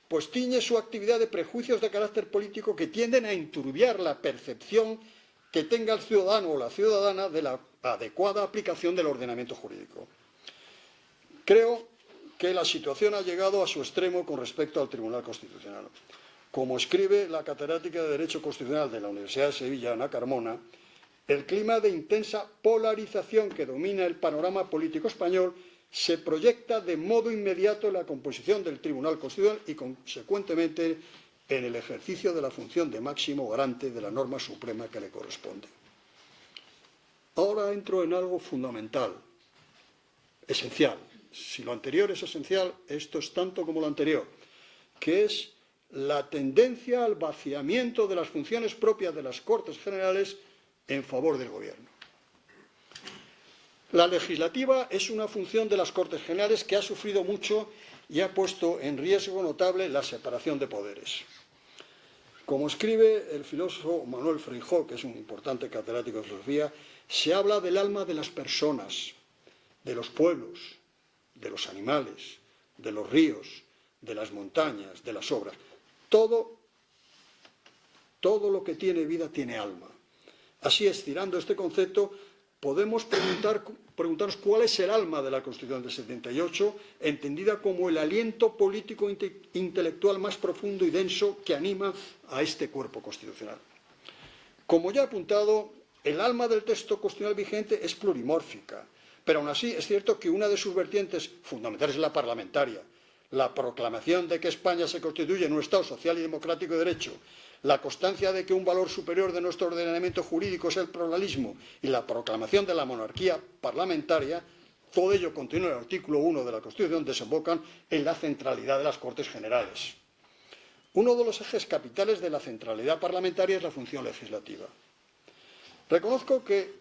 pues tiñe su actividad de prejuicios de carácter político que tienden a enturbiar la percepción que tenga el ciudadano o la ciudadana de la adecuada aplicación del ordenamiento jurídico. Creo que la situación ha llegado a su extremo con respecto al Tribunal Constitucional. Como escribe la catedrática de Derecho Constitucional de la Universidad de Sevilla, Ana Carmona, el clima de intensa polarización que domina el panorama político español se proyecta de modo inmediato en la composición del Tribunal Constitucional y, consecuentemente, en el ejercicio de la función de máximo garante de la norma suprema que le corresponde. Ahora entro en algo fundamental, esencial. Si lo anterior es esencial, esto es tanto como lo anterior, que es la tendencia al vaciamiento de las funciones propias de las Cortes Generales en favor del Gobierno. La legislativa es una función de las Cortes Generales que ha sufrido mucho y ha puesto en riesgo notable la separación de poderes. Como escribe el filósofo Manuel Feijó, que es un importante catedrático de filosofía, se habla del alma de las personas, de los pueblos, de los animales, de los ríos, de las montañas, de las obras. Todo lo que tiene vida tiene alma. Así, estirando este concepto, podemos preguntarnos cuál es el alma de la Constitución del 78, entendida como el aliento político intelectual más profundo y denso que anima a este cuerpo constitucional. Como ya he apuntado, el alma del texto constitucional vigente es plurimórfica, pero aún así es cierto que una de sus vertientes fundamentales es la parlamentaria. La proclamación de que España se constituye en un Estado social y democrático de derecho, la constancia de que un valor superior de nuestro ordenamiento jurídico es el pluralismo y la proclamación de la monarquía parlamentaria, todo ello contenido en el artículo 1 de la Constitución, desembocan en la centralidad de las Cortes Generales. Uno de los ejes capitales de la centralidad parlamentaria es la función legislativa. Reconozco que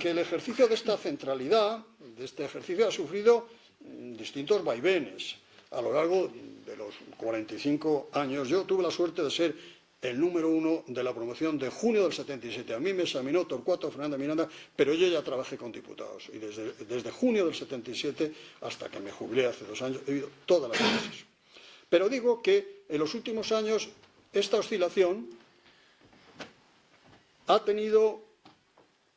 el ejercicio de esta centralidad, de este ejercicio, ha sufrido distintos vaivenes a lo largo de los 45 años. Yo tuve la suerte de ser el número 1 de la promoción de junio del 77. A mí me examinó Torcuato Fernández Miranda, pero yo ya trabajé con diputados. Y desde junio del 77 hasta que me jubilé hace 2 años, he vivido todas las fases. Pero digo que en los últimos años esta oscilación ha tenido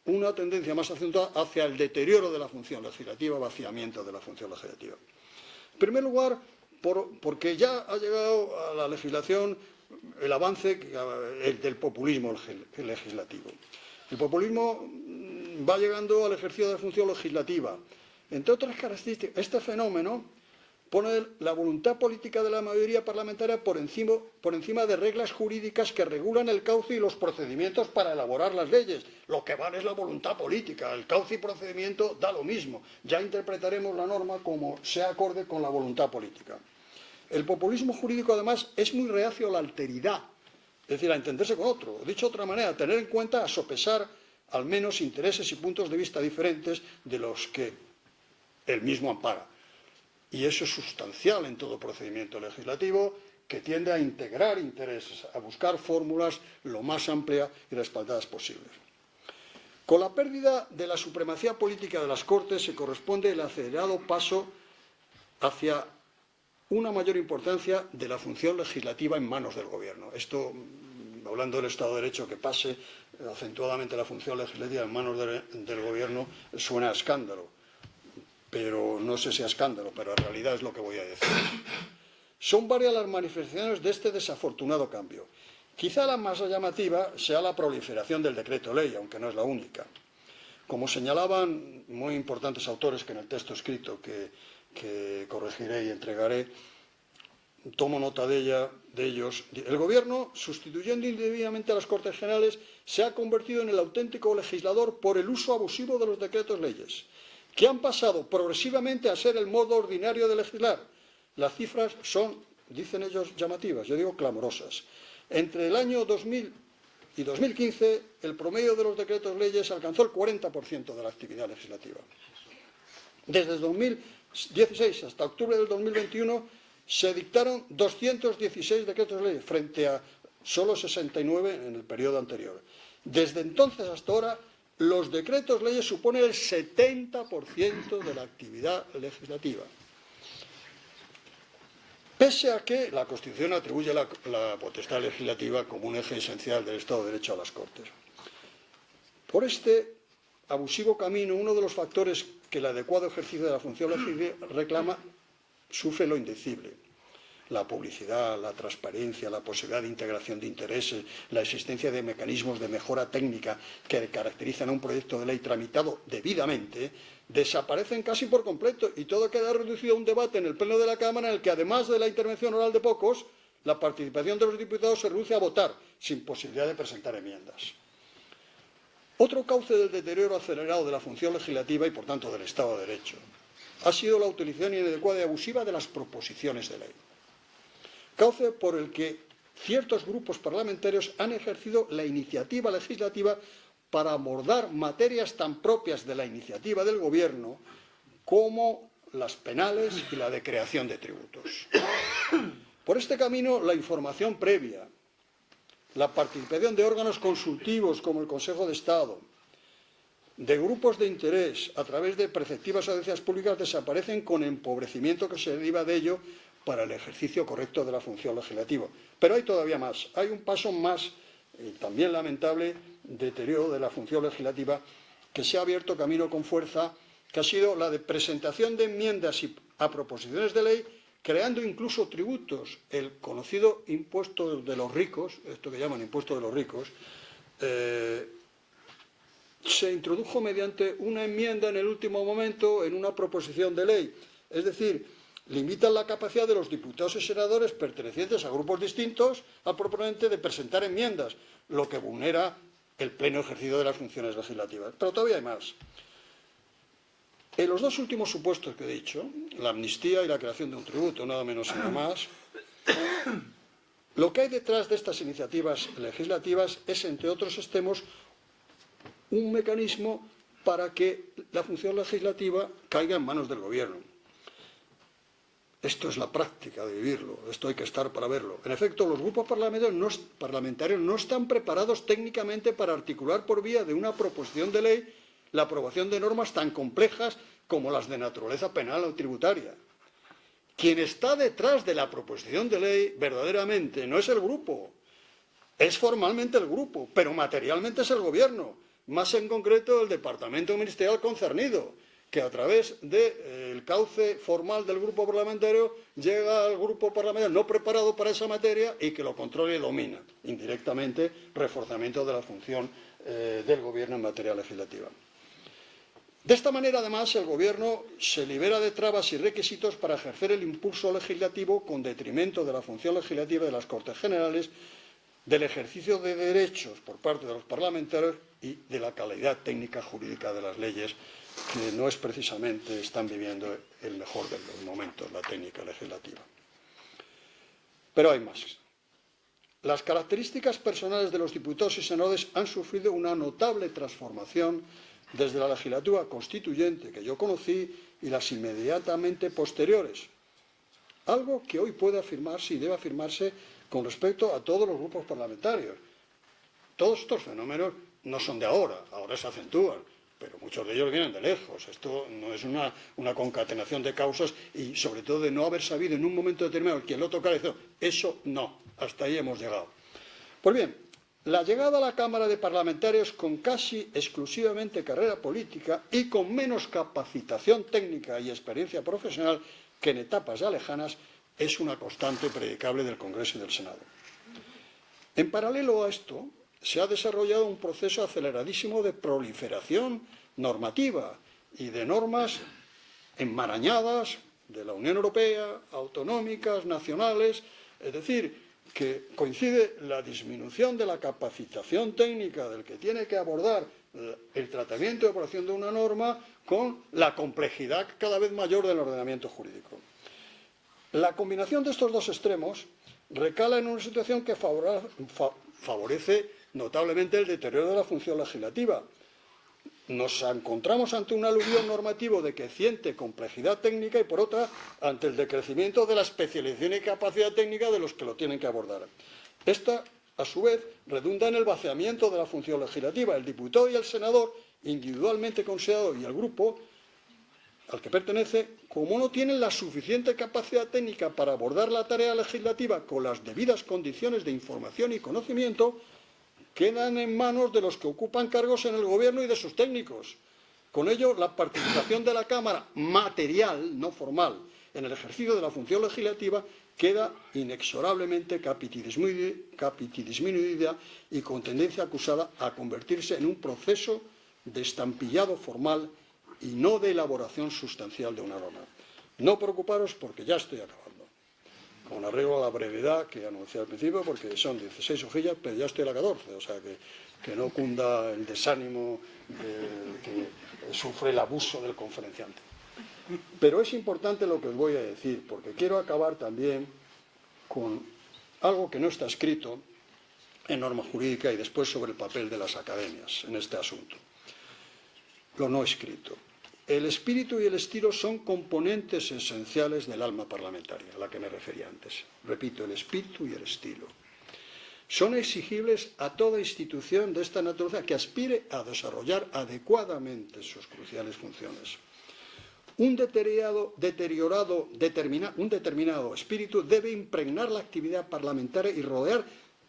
una tendencia más acentuada hacia el deterioro de la función legislativa, vaciamiento de la función legislativa. En primer lugar, porque ya ha llegado a la legislación el avance del populismo legislativo. El populismo va llegando al ejercicio de la función legislativa. Entre otras características, este fenómeno pone la voluntad política de la mayoría parlamentaria por encima de reglas jurídicas que regulan el cauce y los procedimientos para elaborar las leyes. Lo que vale es la voluntad política. El cauce y procedimiento da lo mismo. Ya interpretaremos la norma como sea acorde con la voluntad política. El populismo jurídico, además, es muy reacio a la alteridad, es decir, a entenderse con otro. Dicho de otra manera, a tener en cuenta, a sopesar al menos intereses y puntos de vista diferentes de los que él mismo ampara. Y eso es sustancial en todo procedimiento legislativo, que tiende a integrar intereses, a buscar fórmulas lo más amplias y respaldadas posibles. Con la pérdida de la supremacía política de las Cortes se corresponde el acelerado paso hacia una mayor importancia de la función legislativa en manos del Gobierno. Esto, hablando del Estado de Derecho, que pase acentuadamente la función legislativa en manos del Gobierno, suena a escándalo. Pero no sé si a escándalo, pero en realidad es lo que voy a decir. Son varias las manifestaciones de este desafortunado cambio. Quizá la más llamativa sea la proliferación del decreto ley, aunque no es la única. Como señalaban muy importantes autores que en el texto escrito que corregiré y entregaré, tomo nota de ellos, el Gobierno, sustituyendo indebidamente a las Cortes Generales, se ha convertido en el auténtico legislador por el uso abusivo de los decretos leyes, que han pasado progresivamente a ser el modo ordinario de legislar. Las cifras son, dicen ellos, llamativas, yo digo clamorosas. Entre el año 2000 y 2015, el promedio de los decretos leyes alcanzó el 40% de la actividad legislativa. Desde 2016 hasta octubre del 2021 se dictaron 216 decretos leyes frente a solo 69 en el periodo anterior. Desde entonces hasta ahora, los decretos leyes suponen el 70% de la actividad legislativa. Pese a que la Constitución atribuye la potestad legislativa como un eje esencial del Estado de Derecho a las Cortes. Por este abusivo camino, uno de los factores que el adecuado ejercicio de la función legislativa reclama sufre lo indecible. La publicidad, la transparencia, la posibilidad de integración de intereses, la existencia de mecanismos de mejora técnica que caracterizan a un proyecto de ley tramitado debidamente, desaparecen casi por completo y todo queda reducido a un debate en el Pleno de la Cámara en el que, además de la intervención oral de pocos, la participación de los diputados se reduce a votar, sin posibilidad de presentar enmiendas. Otro cauce del deterioro acelerado de la función legislativa y, por tanto, del Estado de Derecho ha sido la utilización inadecuada y abusiva de las proposiciones de ley. Cauce por el que ciertos grupos parlamentarios han ejercido la iniciativa legislativa para abordar materias tan propias de la iniciativa del Gobierno como las penales y la de creación de tributos. Por este camino, la información previa, la participación de órganos consultivos como el Consejo de Estado, de grupos de interés a través de preceptivas audiencias públicas desaparecen con el empobrecimiento que se deriva de ello para el ejercicio correcto de la función legislativa. Pero hay todavía más, hay un paso más, también lamentable, deterioro de la función legislativa que se ha abierto camino con fuerza, que ha sido la de presentación de enmiendas a proposiciones de ley, creando incluso tributos, el conocido impuesto de los ricos, esto que llaman impuesto de los ricos, se introdujo mediante una enmienda en el último momento en una proposición de ley. Es decir, limitan la capacidad de los diputados y senadores pertenecientes a grupos distintos al proponente de presentar enmiendas, lo que vulnera el pleno ejercicio de las funciones legislativas. Pero todavía hay más. En los dos últimos supuestos que he dicho, la amnistía y la creación de un tributo, nada menos y nada más, lo que hay detrás de estas iniciativas legislativas es, entre otros extremos, un mecanismo para que la función legislativa caiga en manos del Gobierno. Esto es la práctica de vivirlo, esto hay que estar para verlo. En efecto, los grupos parlamentarios no están preparados técnicamente para articular por vía de una proposición de ley la aprobación de normas tan complejas como las de naturaleza penal o tributaria. Quien está detrás de la proposición de ley verdaderamente no es el grupo, es formalmente el grupo, pero materialmente es el Gobierno, más en concreto el departamento ministerial concernido, que a través del cauce formal del grupo parlamentario llega al grupo parlamentario no preparado para esa materia y que lo controla y domina, indirectamente, reforzamiento de la función del Gobierno en materia legislativa. De esta manera, además, el Gobierno se libera de trabas y requisitos para ejercer el impulso legislativo con detrimento de la función legislativa de las Cortes Generales, del ejercicio de derechos por parte de los parlamentarios y de la calidad técnica jurídica de las leyes, que no es precisamente están viviendo el mejor de los momentos, la técnica legislativa. Pero hay más. Las características personales de los diputados y senadores han sufrido una notable transformación desde la legislatura constituyente que yo conocí y las inmediatamente posteriores, algo que hoy puede afirmarse y debe afirmarse con respecto a todos los grupos parlamentarios. Todos estos fenómenos no son de ahora, ahora se acentúan, pero muchos de ellos vienen de lejos. Esto no es una concatenación de causas y sobre todo de no haber sabido en un momento determinado quien lo tocara y dice, eso no, hasta ahí hemos llegado. Pues bien, la llegada a la Cámara de Parlamentarios con casi exclusivamente carrera política y con menos capacitación técnica y experiencia profesional que en etapas ya lejanas es una constante predicable del Congreso y del Senado. En paralelo a esto, se ha desarrollado un proceso aceleradísimo de proliferación normativa y de normas enmarañadas de la Unión Europea, autonómicas, nacionales, es decir, que coincide la disminución de la capacitación técnica del que tiene que abordar el tratamiento y elaboración de una norma con la complejidad cada vez mayor del ordenamiento jurídico. La combinación de estos dos extremos recala en una situación que favorece notablemente el deterioro de la función legislativa. Nos encontramos ante un aluvión normativo de creciente complejidad técnica y, por otra, ante el decrecimiento de la especialización y capacidad técnica de los que lo tienen que abordar. Esta, a su vez, redunda en el vaciamiento de la función legislativa. El diputado y el senador, individualmente considerado, y el grupo al que pertenece, como no tienen la suficiente capacidad técnica para abordar la tarea legislativa con las debidas condiciones de información y conocimiento, quedan en manos de los que ocupan cargos en el gobierno y de sus técnicos. Con ello, la participación de la Cámara material, no formal, en el ejercicio de la función legislativa queda inexorablemente disminuida y con tendencia acusada a convertirse en un proceso de estampillado formal y no de elaboración sustancial de una norma. No preocuparos porque ya estoy acabando. Con arreglo a la brevedad que anuncié al principio, porque son 16 hojillas, pero ya estoy a la 14, o sea que no cunda el desánimo que sufre el abuso del conferenciante. Pero es importante lo que os voy a decir, porque quiero acabar también con algo que no está escrito en norma jurídica y después sobre el papel de las academias en este asunto. Lo no escrito. El espíritu y el estilo son componentes esenciales del alma parlamentaria, a la que me refería antes. Repito, el espíritu y el estilo. Son exigibles a toda institución de esta naturaleza que aspire a desarrollar adecuadamente sus cruciales funciones. Un determinado espíritu debe impregnar la actividad parlamentaria y rodear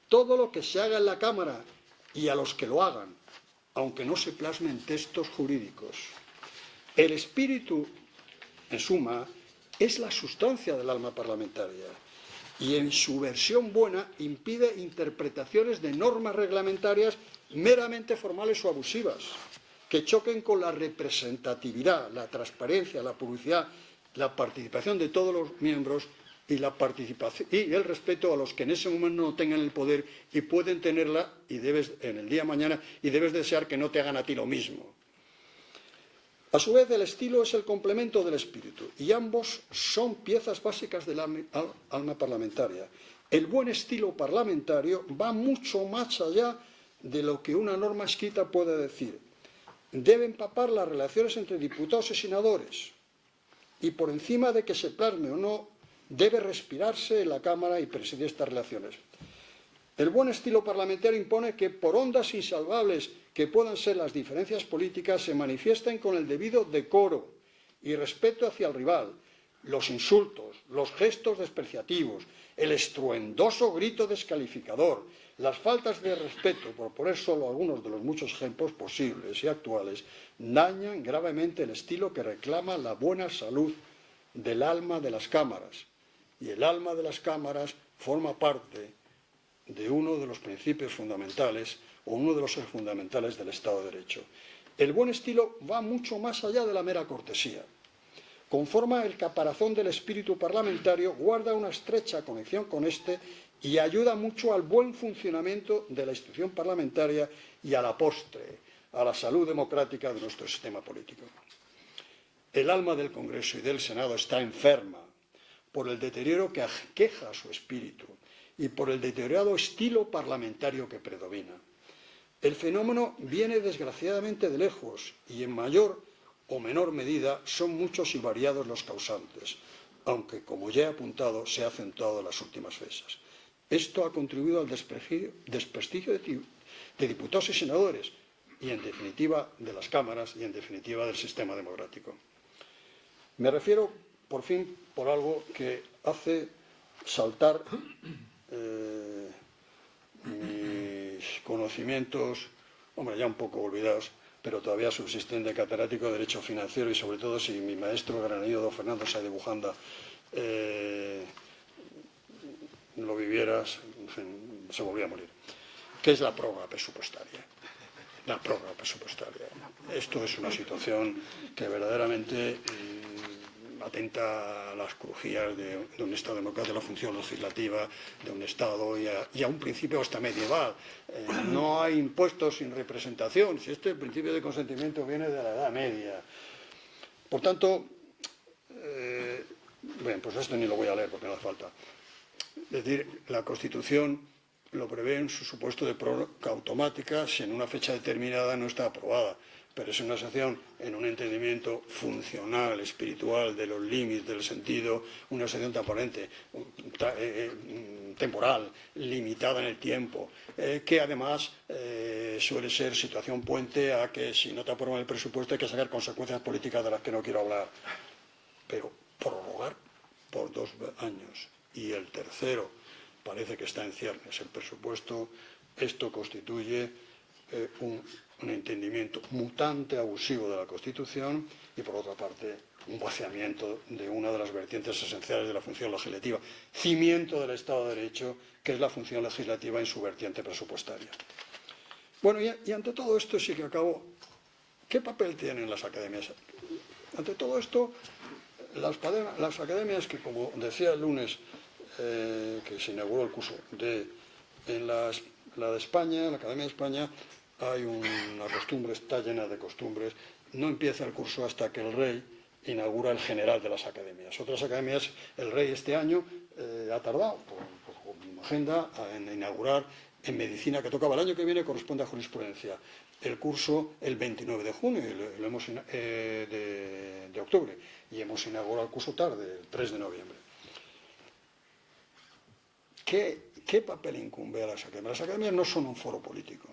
todo lo que se haga en la Cámara y a los que lo hagan, aunque no se plasmen textos jurídicos. El espíritu, en suma, es la sustancia del alma parlamentaria y en su versión buena impide interpretaciones de normas reglamentarias meramente formales o abusivas, que choquen con la representatividad, la transparencia, la publicidad, la participación de todos los miembros y el respeto a los que en ese momento no tengan el poder y pueden tenerla en el día de mañana y debes desear que no te hagan a ti lo mismo. A su vez, el estilo es el complemento del espíritu y ambos son piezas básicas del alma parlamentaria. El buen estilo parlamentario va mucho más allá de lo que una norma escrita puede decir. Debe empapar las relaciones entre diputados y senadores y por encima de que se plasme o no, debe respirarse en la Cámara y presidir estas relaciones. El buen estilo parlamentario impone que, por hondas insalvables que puedan ser las diferencias políticas, se manifiesten con el debido decoro y respeto hacia el rival. Los insultos, los gestos despreciativos, el estruendoso grito descalificador, las faltas de respeto, por poner solo algunos de los muchos ejemplos posibles y actuales, dañan gravemente el estilo que reclama la buena salud del alma de las cámaras. Y el alma de las cámaras forma parte de uno de los principios fundamentales o uno de los ejes fundamentales del Estado de Derecho. El buen estilo va mucho más allá de la mera cortesía. Conforma el caparazón del espíritu parlamentario, guarda una estrecha conexión con este y ayuda mucho al buen funcionamiento de la institución parlamentaria y a la postre, a la salud democrática de nuestro sistema político. El alma del Congreso y del Senado está enferma, por el deterioro que aqueja su espíritu y por el deteriorado estilo parlamentario que predomina. El fenómeno viene desgraciadamente de lejos y en mayor o menor medida son muchos y variados los causantes, aunque, como ya he apuntado, se ha acentuado en las últimas fechas. Esto ha contribuido al desprestigio de diputados y senadores y, en definitiva, de las cámaras y, en definitiva, del sistema democrático. Me refiero, por fin, por algo que hace saltar mis conocimientos, hombre, ya un poco olvidados, pero todavía subsisten de catedrático de Derecho Financiero y, sobre todo, si mi maestro granadino don Fernando Sáez de Bujanda lo vivieras, en fin, se volvía a morir, que es la prórroga presupuestaria. La prórroga presupuestaria. Esto es una situación que verdaderamente atenta a las crujías de un Estado democrático, de la función legislativa de un Estado y a un principio hasta medieval. No hay impuestos sin representación. Si este principio de consentimiento viene de la Edad Media. Por tanto, bien, pues esto ni lo voy a leer porque no hace falta. Es decir, la Constitución lo prevé en su supuesto de prórroga automática si en una fecha determinada no está aprobada, pero es una excepción en un entendimiento funcional, espiritual, de los límites, del sentido, una excepción temporal, limitada en el tiempo, que además suele ser situación puente a que si no te aprueban el presupuesto hay que sacar consecuencias políticas de las que no quiero hablar. Pero prorrogar por 2 años y el tercero parece que está en ciernes el presupuesto, esto constituye un entendimiento mutante, abusivo de la Constitución y, por otra parte, un vaciamiento de una de las vertientes esenciales de la función legislativa, cimiento del Estado de Derecho, que es la función legislativa en su vertiente presupuestaria. Bueno, y ante todo esto sí que acabo. ¿Qué papel tienen las academias? Ante todo esto, las academias que, como decía el lunes, que se inauguró el curso, en la de España, en la Academia de España, hay una costumbre, está llena de costumbres. No empieza el curso hasta que el rey inaugura el general de las academias. Otras academias, el rey este año ha tardado por agenda en inaugurar en medicina, que tocaba el año que viene, corresponde a jurisprudencia. El curso el 29 de junio de octubre, y hemos inaugurado el curso tarde, el 3 de noviembre. ¿Qué papel incumbe a las academias? Las academias no son un foro político.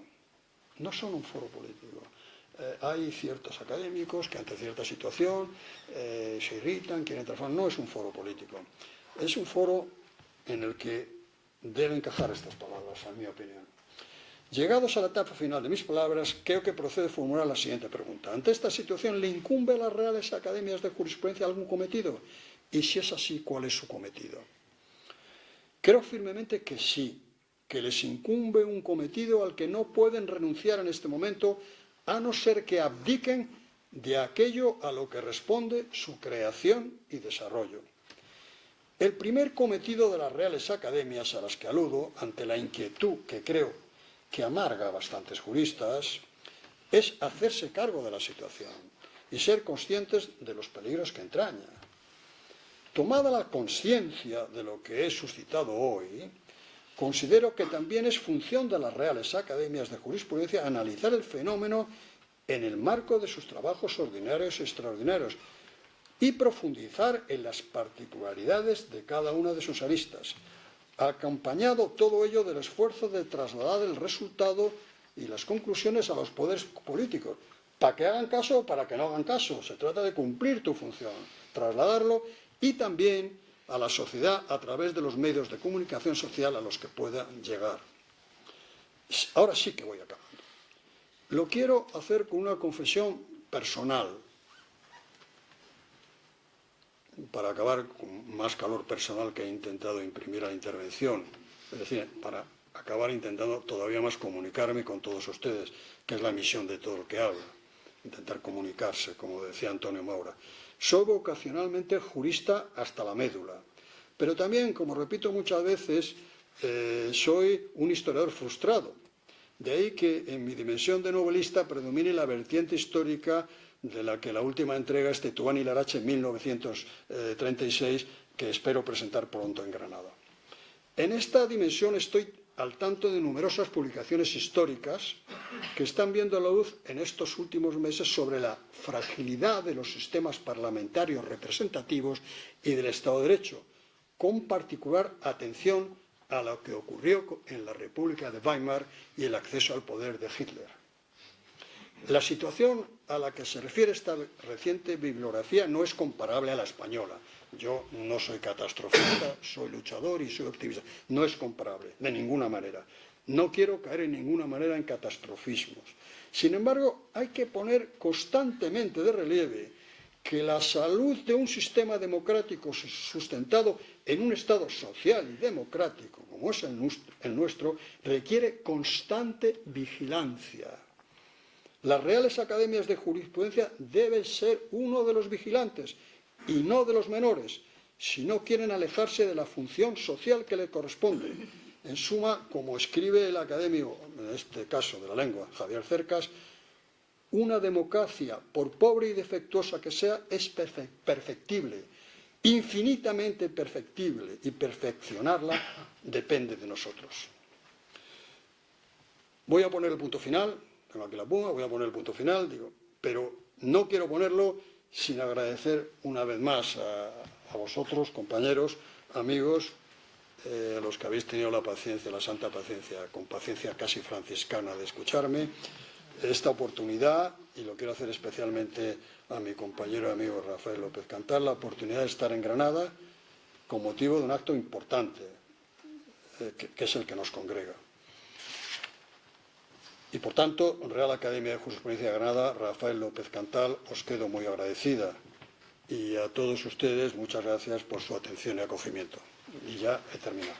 No son un foro político. Hay ciertos académicos que ante cierta situación se irritan, quieren transformar. No es un foro político. Es un foro en el que deben encajar estas palabras, en mi opinión. Llegados a la etapa final de mis palabras, creo que procede formular la siguiente pregunta. ¿Ante esta situación le incumbe a las reales academias de jurisprudencia algún cometido? Y si es así, ¿cuál es su cometido? Creo firmemente que sí, que les incumbe un cometido al que no pueden renunciar en este momento, a no ser que abdiquen de aquello a lo que responde su creación y desarrollo. El primer cometido de las reales academias a las que aludo, ante la inquietud que creo que amarga a bastantes juristas, es hacerse cargo de la situación y ser conscientes de los peligros que entraña. Tomada la conciencia de lo que he suscitado hoy, considero que también es función de las reales academias de jurisprudencia analizar el fenómeno en el marco de sus trabajos ordinarios y extraordinarios y profundizar en las particularidades de cada una de sus aristas, acompañado todo ello del esfuerzo de trasladar el resultado y las conclusiones a los poderes políticos, para que hagan caso o para que no hagan caso. Se trata de cumplir tu función, trasladarlo, y también a la sociedad a través de los medios de comunicación social a los que puedan llegar. Ahora sí que voy acabando. Lo quiero hacer con una confesión personal, para acabar con más calor personal que he intentado imprimir a la intervención, es decir, para acabar intentando todavía más comunicarme con todos ustedes, que es la misión de todo el que habla, intentar comunicarse, como decía Antonio Maura. Soy vocacionalmente jurista hasta la médula, pero también, como repito muchas veces, soy un historiador frustrado. De ahí que en mi dimensión de novelista predomine la vertiente histórica de la que la última entrega es Tetuán y Larache en 1936, que espero presentar pronto en Granada. En esta dimensión estoy al tanto de numerosas publicaciones históricas que están viendo la luz en estos últimos meses sobre la fragilidad de los sistemas parlamentarios representativos y del Estado de Derecho, con particular atención a lo que ocurrió en la República de Weimar y el acceso al poder de Hitler. La situación a la que se refiere esta reciente bibliografía no es comparable a la española. Yo no soy catastrofista, soy luchador y soy optimista. No es comparable, de ninguna manera. No quiero caer en ninguna manera en catastrofismos. Sin embargo, hay que poner constantemente de relieve que la salud de un sistema democrático sustentado en un Estado social y democrático, como es el nuestro, requiere constante vigilancia. Las Reales Academias de Jurisprudencia deben ser uno de los vigilantes y no de los menores, si no quieren alejarse de la función social que le corresponde. En suma, como escribe el académico, en este caso de la lengua, Javier Cercas, una democracia, por pobre y defectuosa que sea, es perfectible, infinitamente perfectible, y perfeccionarla depende de nosotros. Voy a poner el punto final, tengo aquí la pluma, voy a poner el punto final, pero no quiero ponerlo sin agradecer una vez más a vosotros, compañeros, amigos, a los que habéis tenido la paciencia, la santa paciencia, con paciencia casi franciscana de escucharme, esta oportunidad, y lo quiero hacer especialmente a mi compañero y amigo Rafael López Cantal, la oportunidad de estar en Granada con motivo de un acto importante, que es el que nos congrega. Y por tanto, Real Academia de Jurisprudencia de Granada, Rafael López Cantal, os quedo muy agradecida. Y a todos ustedes, muchas gracias por su atención y acogimiento. Y ya he terminado.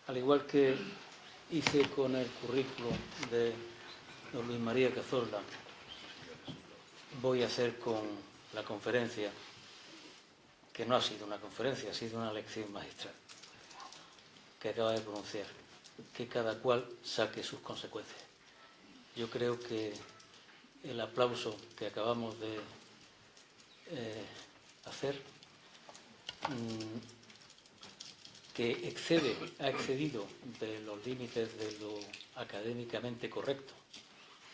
Al igual que hice con el currículum de don Luis María Cazorla, voy a hacer con la conferencia, que no ha sido una conferencia, ha sido una lección magistral, que acaba de pronunciar, que cada cual saque sus consecuencias. Yo creo que el aplauso que acabamos de hacer, que ha excedido de los límites de lo académicamente correcto,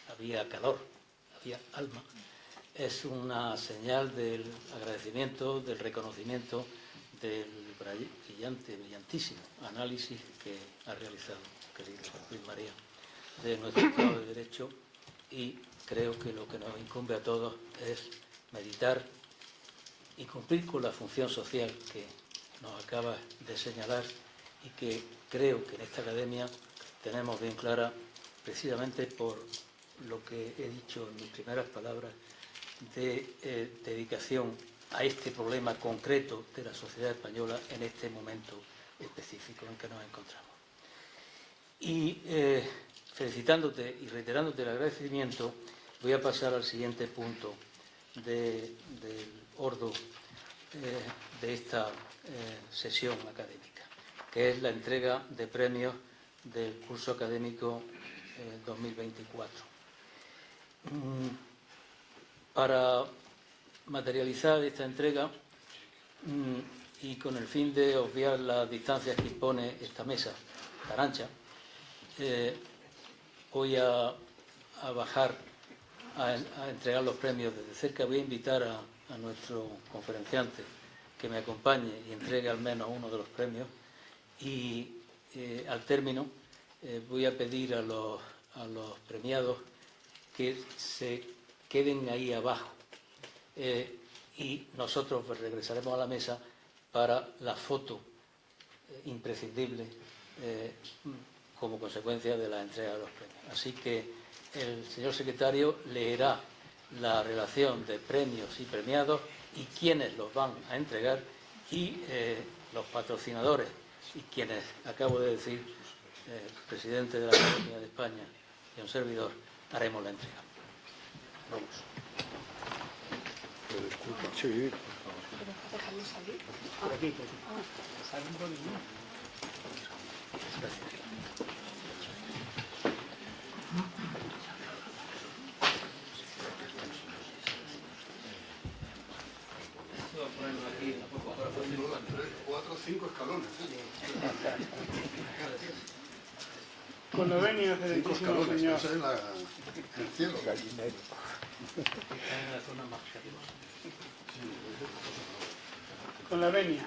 había calor, había alma, es una señal del agradecimiento, del reconocimiento del brillantísimo análisis que ha realizado, querido Luis María, de nuestro Estado de Derecho, y creo que lo que nos incumbe a todos es meditar y cumplir con la función social que nos acaba de señalar y que creo que en esta academia tenemos bien clara, precisamente por lo que he dicho en mis primeras palabras, de dedicación a este problema concreto de la sociedad española en este momento específico en que nos encontramos. Y felicitándote y reiterándote el agradecimiento, voy a pasar al siguiente punto del orden de esta sesión académica, que es la entrega de premios del curso académico 2024. Para materializar esta entrega y con el fin de obviar las distancias que impone esta mesa tan ancha, voy a bajar a entregar los premios desde cerca. Voy a invitar a nuestro conferenciante que me acompañe y entregue al menos uno de los premios, y al término voy a pedir a los premiados que se queden ahí abajo y nosotros regresaremos a la mesa para la foto imprescindible como consecuencia de la entrega de los premios. Así que el señor secretario leerá la relación de premios y premiados y quiénes los van a entregar, y los patrocinadores y quienes acabo de decir, presidente de la Academia de España y un servidor, haremos la entrega. Vamos. Disculpa. Sí, Déjame salir. Por aquí, por aquí. Salen por aquí. Gracias. Cuatro o 5 escalones. Con lo venido, 5 excelentísimo escalones, señor. eso es el cielo. Con la venia.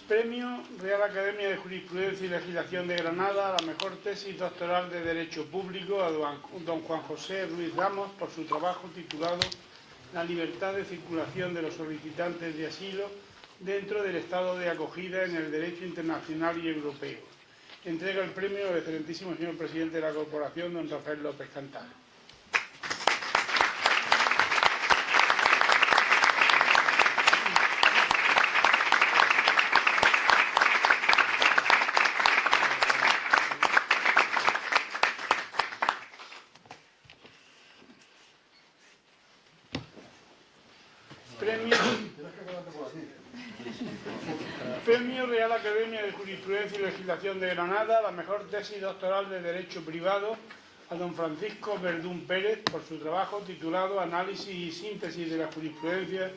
Premio Real Academia de Jurisprudencia y Legislación de Granada a la mejor tesis doctoral de Derecho Público a don Juan José Ruiz Ramos por su trabajo titulado La libertad de circulación de los solicitantes de asilo dentro del estado de acogida en el derecho internacional y europeo. Entrega el premio al excelentísimo señor presidente de la Corporación, don Rafael López Cantal. Premio Real Academia de Jurisprudencia y Legislación de Granada, la mejor tesis doctoral de Derecho Privado a don Francisco Verdún Pérez por su trabajo titulado Análisis y síntesis de la jurisprudencia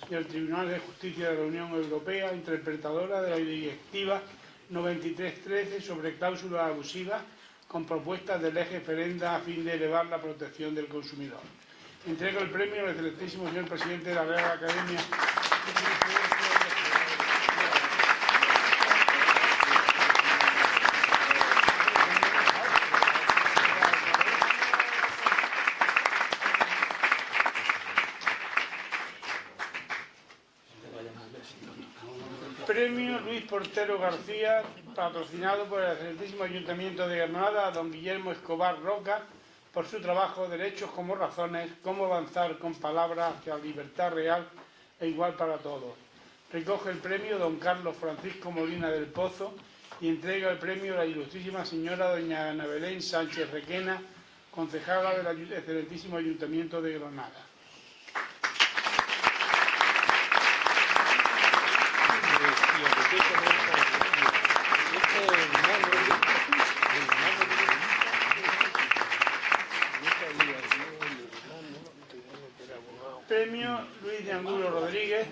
del Tribunal de Justicia de la Unión Europea, interpretadora de la Directiva 93/13 sobre cláusulas abusivas con propuestas de ley referenda a fin de elevar la protección del consumidor. Entrega el premio al excelentísimo señor presidente de la Real Academia de Jurisprudencia. Premio Luis Portero García, patrocinado por el excelentísimo Ayuntamiento de Granada a don Guillermo Escobar Roca por su trabajo Derechos como razones, cómo avanzar con palabras hacia la libertad real e igual para todos. Recoge el premio don Carlos Francisco Molina del Pozo y entrega el premio a la ilustrísima señora doña Ana Belén Sánchez Requena, concejala del excelentísimo Ayuntamiento de Granada. Premio Luis de Angulo Rodríguez.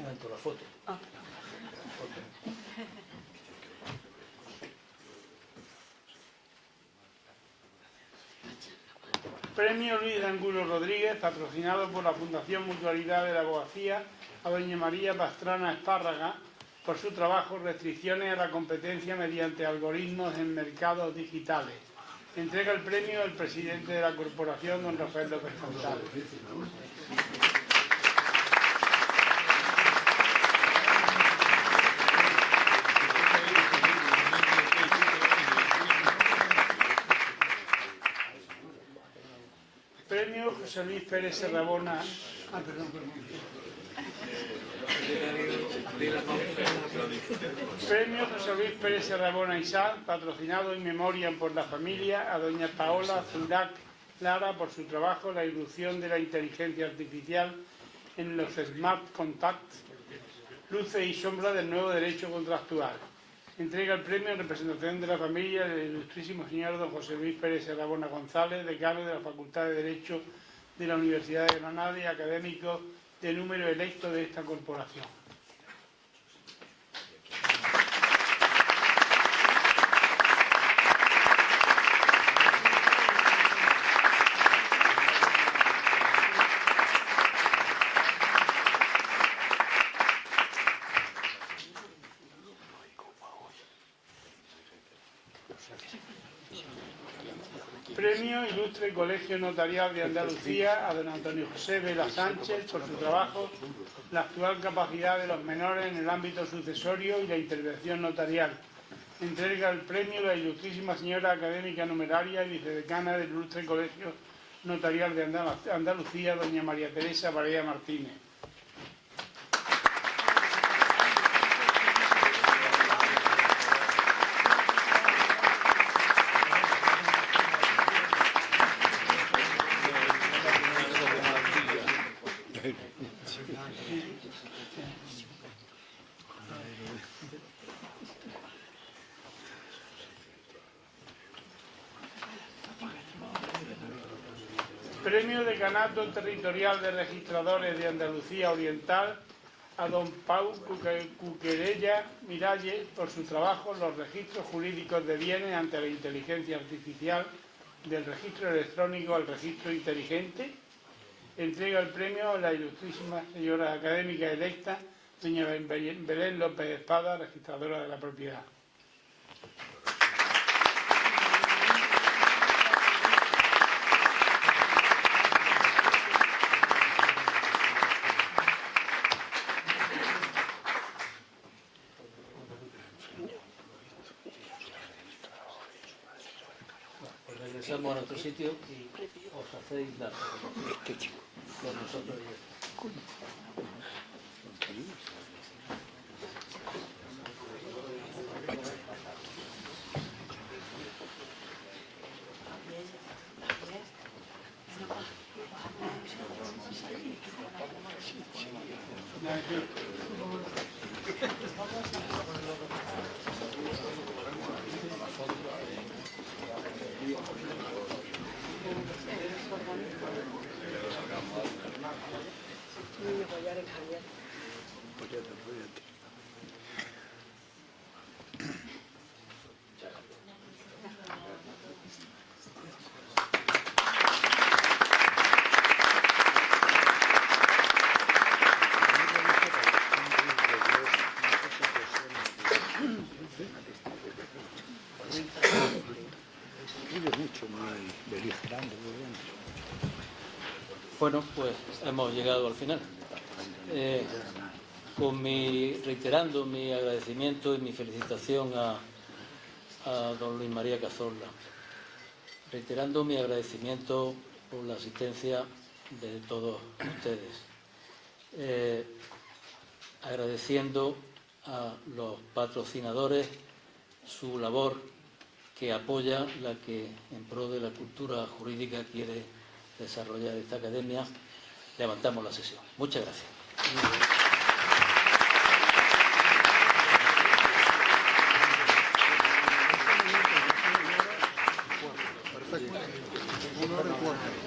Premio Luis de Angulo Rodríguez, patrocinado por la Fundación Mutualidad de la Abogacía a doña María Pastrana Espárraga por su trabajo Restricciones a la competencia mediante algoritmos en mercados digitales. Entrega el premio el presidente de la corporación, don Rafael López Cantal. Premio José Luis Pérez Serrabona. Premio José Luis Pérez Serrabona y Sal, patrocinado en memoria por la familia a doña Paola Zundac Lara por su trabajo La irrupción de la inteligencia artificial en los Smart Contracts, luces y sombras del nuevo derecho contractual. Entrega el premio en representación de la familia del ilustrísimo señor don José Luis Pérez Serrabona González, decano de la Facultad de Derecho de la Universidad de Granada y académico de número electo de esta corporación. Premio Ilustre Colegio Notarial de Andalucía a don Antonio José Vela Sánchez por su trabajo La actual capacidad de los menores en el ámbito sucesorio y la intervención notarial. Entrega el premio la ilustrísima señora académica numeraria y vicedecana del Ilustre Colegio Notarial de Andalucía, doña María Teresa Barea Martínez. Premio Decanato Territorial de Registradores de Andalucía Oriental a don Pau Cuquerella Miralles por su trabajo en los registros jurídicos de bienes ante la inteligencia artificial, del registro electrónico al registro inteligente. Entrega el premio a la ilustrísima señora académica electa, doña Belén López Espada, registradora de la propiedad. Regresamos a nuestro sitio y os hacéis la presentación con nosotros. Bueno, pues hemos llegado al final. Reiterando mi agradecimiento y mi felicitación a don Luis María Cazorla. Reiterando mi agradecimiento por la asistencia de todos ustedes. Agradeciendo a los patrocinadores su labor que apoya la que en pro de la cultura jurídica quiere desarrollar esta academia. Levantamos la sesión. Muchas gracias. Perfecto. 1 hora y cuarto.